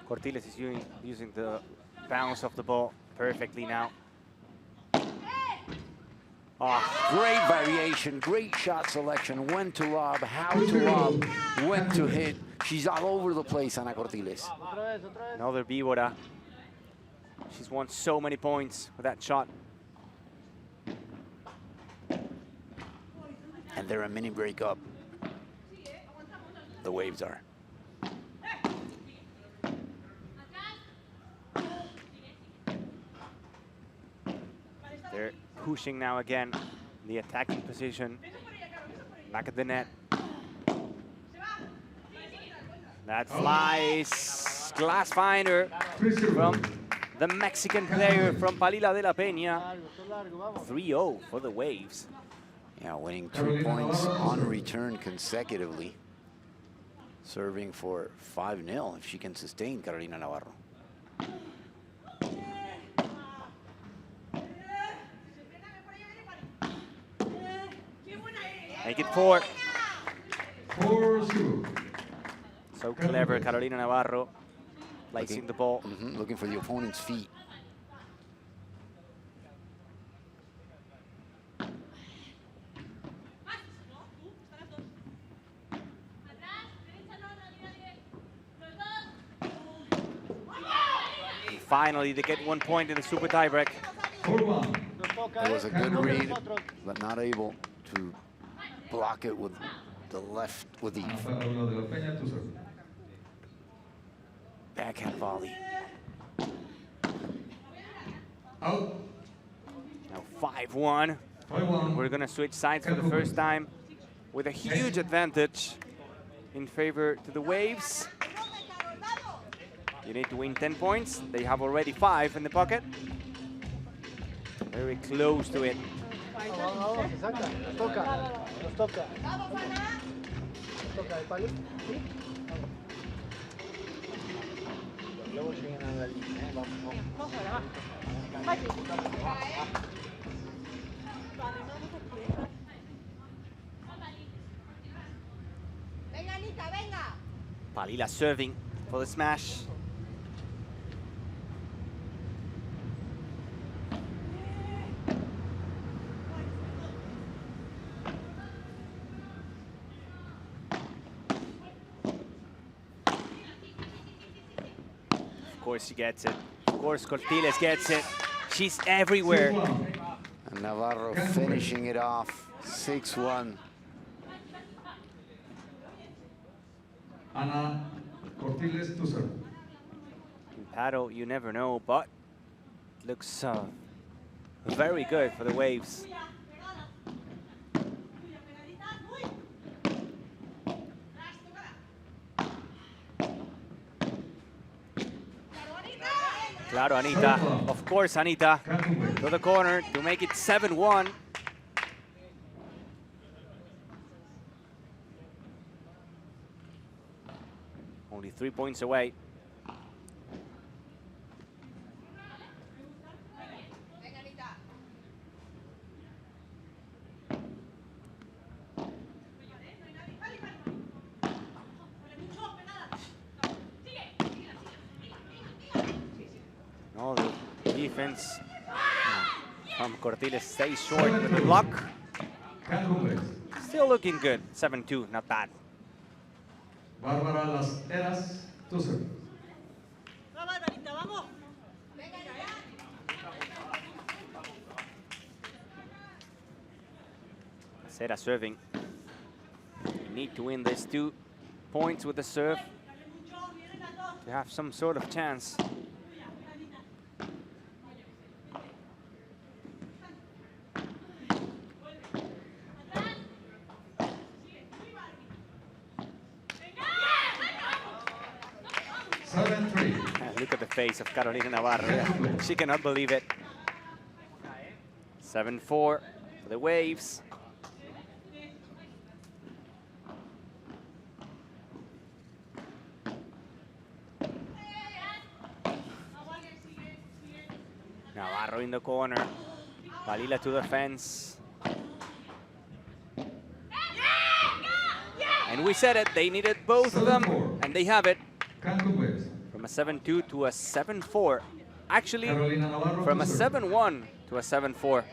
Cortiles is using the bounce of the ball perfectly now. Oh, Great variation, great shot selection, when to lob, how to lob, when to hit. She's all over the place, Ana Cortiles. another víbora. She's won so many points with that shot. And they're a mini breakup. The Waves are. They're pushing now again, the attacking position, back at the net. That flies, glass finder from the Mexican player from Palila de la Peña. 3-0 for the Waves. Yeah, winning 2 points on return consecutively. Serving for 5-0 if she can sustain Carolina Navarro. Make it 4. 4-0. So clever, Carolina Navarro, placing the ball. Looking for the opponent's feet. And finally, they get 1 point in the super tiebreak. 4-1. It was a good read, but not able to block it with the left, with the Ana Paula de la Peña to serve. backhand volley. Out. Now 5-1. 5-1. We're gonna switch sides for the first time with a huge advantage in favor to the Waves. You need to win 10 points. They have already 5 in the pocket. Very close to it. Vamos a grabar. Aquí. Vale, vamos aquí. Venga, Anita, venga. Palila serving for the smash. Of course she gets it. Of course Cortiles gets it. She's everywhere. 6-1. And Navarro finishing it off, 6-1. Ana Cortiles to serve. In paddle, you never know, but it looks very good for the waves. Claro, Anita. Of course, Anita. Cancun. To the corner to make it 7-1. Only 3 points away. Venga, Anita. No, the defense from Cortiles stays short with the block. Cancun Waves. Still looking good. 7-2, not bad. Bárbara Las Heras to serve. Vamos, Barbarita, vamos. Cera serving. You need to win these 2 points with the serve to have some sort of chance. Look at the face of Carolina Navarro. She cannot believe it. 7-4 for the waves. Navarro in the corner. Palila to the fence. And we said it, they needed both of them, and they have it. Cancun Waves. From a 7-2 to a 7-4. Actually, Carolina Navarro from a to serve. 7-1 to a 7-4.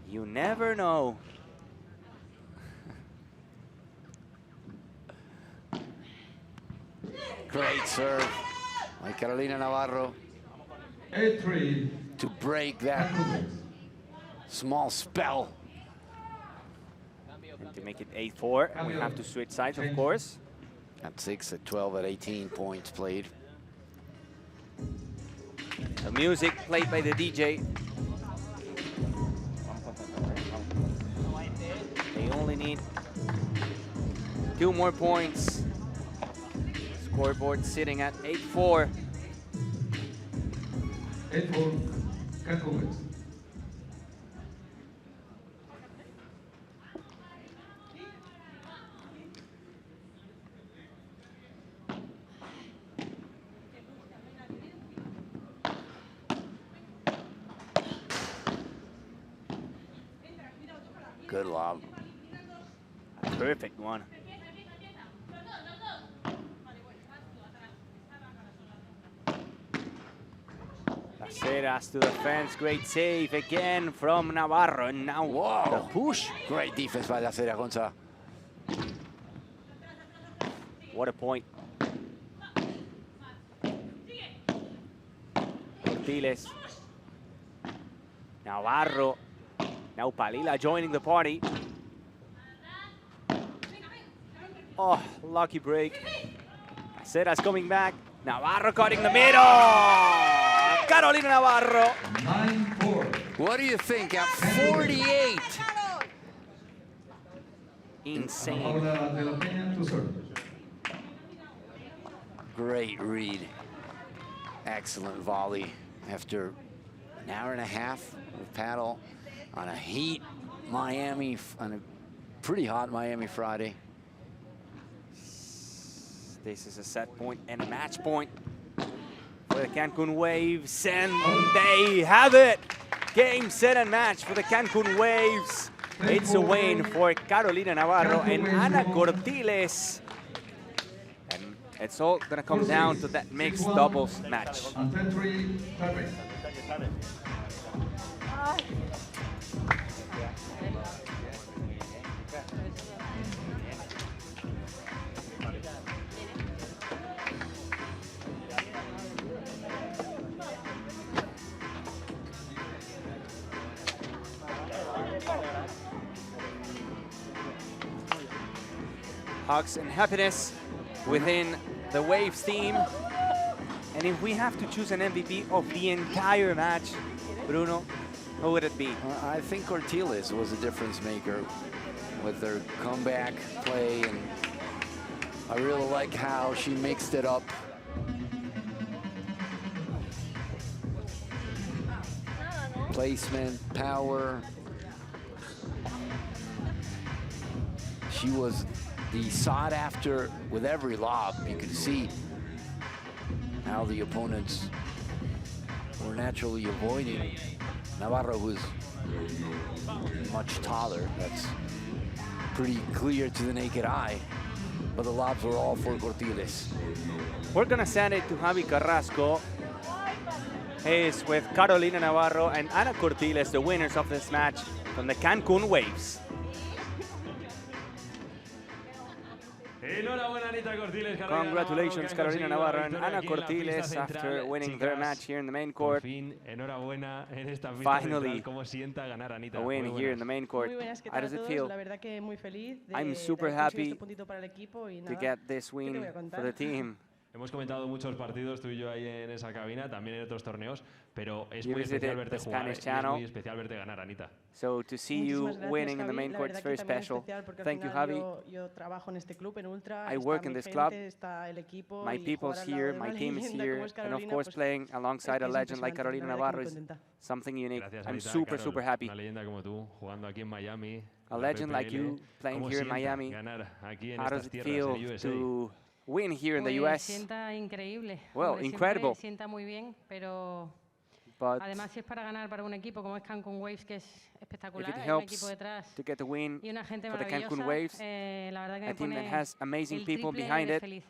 You never know. Great serve by Carolina Navarro 8-3. to break that Cancun Waves. small spell. And to make it 8-4, we have to switch sides, of course. At 6, at 12, at 18 points played. The music played by the DJ. They only need 2 more points. Scoreboard sitting at 8-4. 8-4. Cancun Waves. Good lob. A perfect one. Caceres to the fence. Great save again from Navarro. And now the push. Great defense by La Cera Gonza. What a point. Cortiles. Navarro. Now Palila joining the party. Oh, lucky break. Caceres coming back. Navarro cutting the middle. Carolina Navarro. 9-4. What do you think at 48? Insane. Paula de la Peña to serve. Great read. Excellent volley after an hour and a half of paddle on a on a pretty hot Miami Friday. This is a set point and a match point for the Cancun Waves, and they have it! Game, set, and match for the Cancun Waves. It's a win for Carolina Navarro and Ana Cortiles. And it's all gonna come down to that mixed doubles match. Hugs and happiness within the Waves team. And if we have to choose an MVP of the entire match, Bruno, who would it be? I think Cortiles was a difference maker with their comeback play, and I really like how she mixed it up. Placement, power. She was the sought after with every lob. You could see how the opponents were naturally avoiding Navarro, who's much taller. That's pretty clear to the naked eye, but the lobs were all for Cortiles. We're gonna send it to Javi Carrasco. He's with Carolina Navarro and Ana Cortiles, the winners of this match from the Cancun Waves. Congratulations, Carolina Navarro and Ana Cortiles, after winning their match here in the main court. Finally, a win here in the main court. How does it feel? I'm super happy to get this win for the team. Hemos comentado muchos partidos tú y yo ahí en esa cabina, también en otros torneos, pero es muy especial verte jugar, y es muy especial verte ganar, Anita. So to see you winning in the main court is very special. Thank you, Javi. I work in this club. My people's here, my team is here, and of course playing alongside a legend like Carolina Navarro is something unique. I'm super, super happy. Una leyenda como tú, jugando aquí en Miami. A legend like you playing here in Miami. How does it feel to win here in the US? Well, incredible. But además, si es para ganar para un equipo como es Cancun Waves, que es espectacular, if it hay un equipo helps detrás to get the win y una gente for the Cancun maravillosa, Waves, la verdad que a me team that pone has amazing el people triple behind de it, feliz,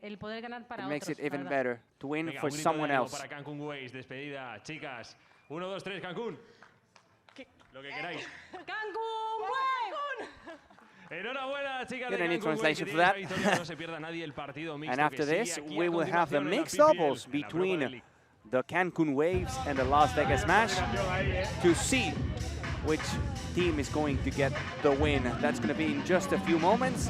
el poder ganar para it makes otros, it even la verdad. better to win Venga, for un grito de someone ánimo else. para Cancun Waves, despedida, chicas. 1, 2, 3, Cancún. Lo que queráis. ¡Cancún Waves! Enhorabuena, chicas Get de any Cancun translation Waves, for that? que tenéis esa victoria, no se pierda nadie el partido mixto. And after que this, sigue aquí we a will have the continuación en la mixed PPL, doubles en la Pro between Padel. the Cancun Waves and the Las Vegas match to see which team is going to get the win. That's going to be in just a few moments.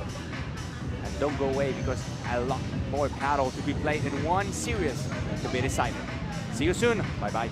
And don't go away, because a lot more paddle to be played in one series to be decided. See you soon. Bye-bye.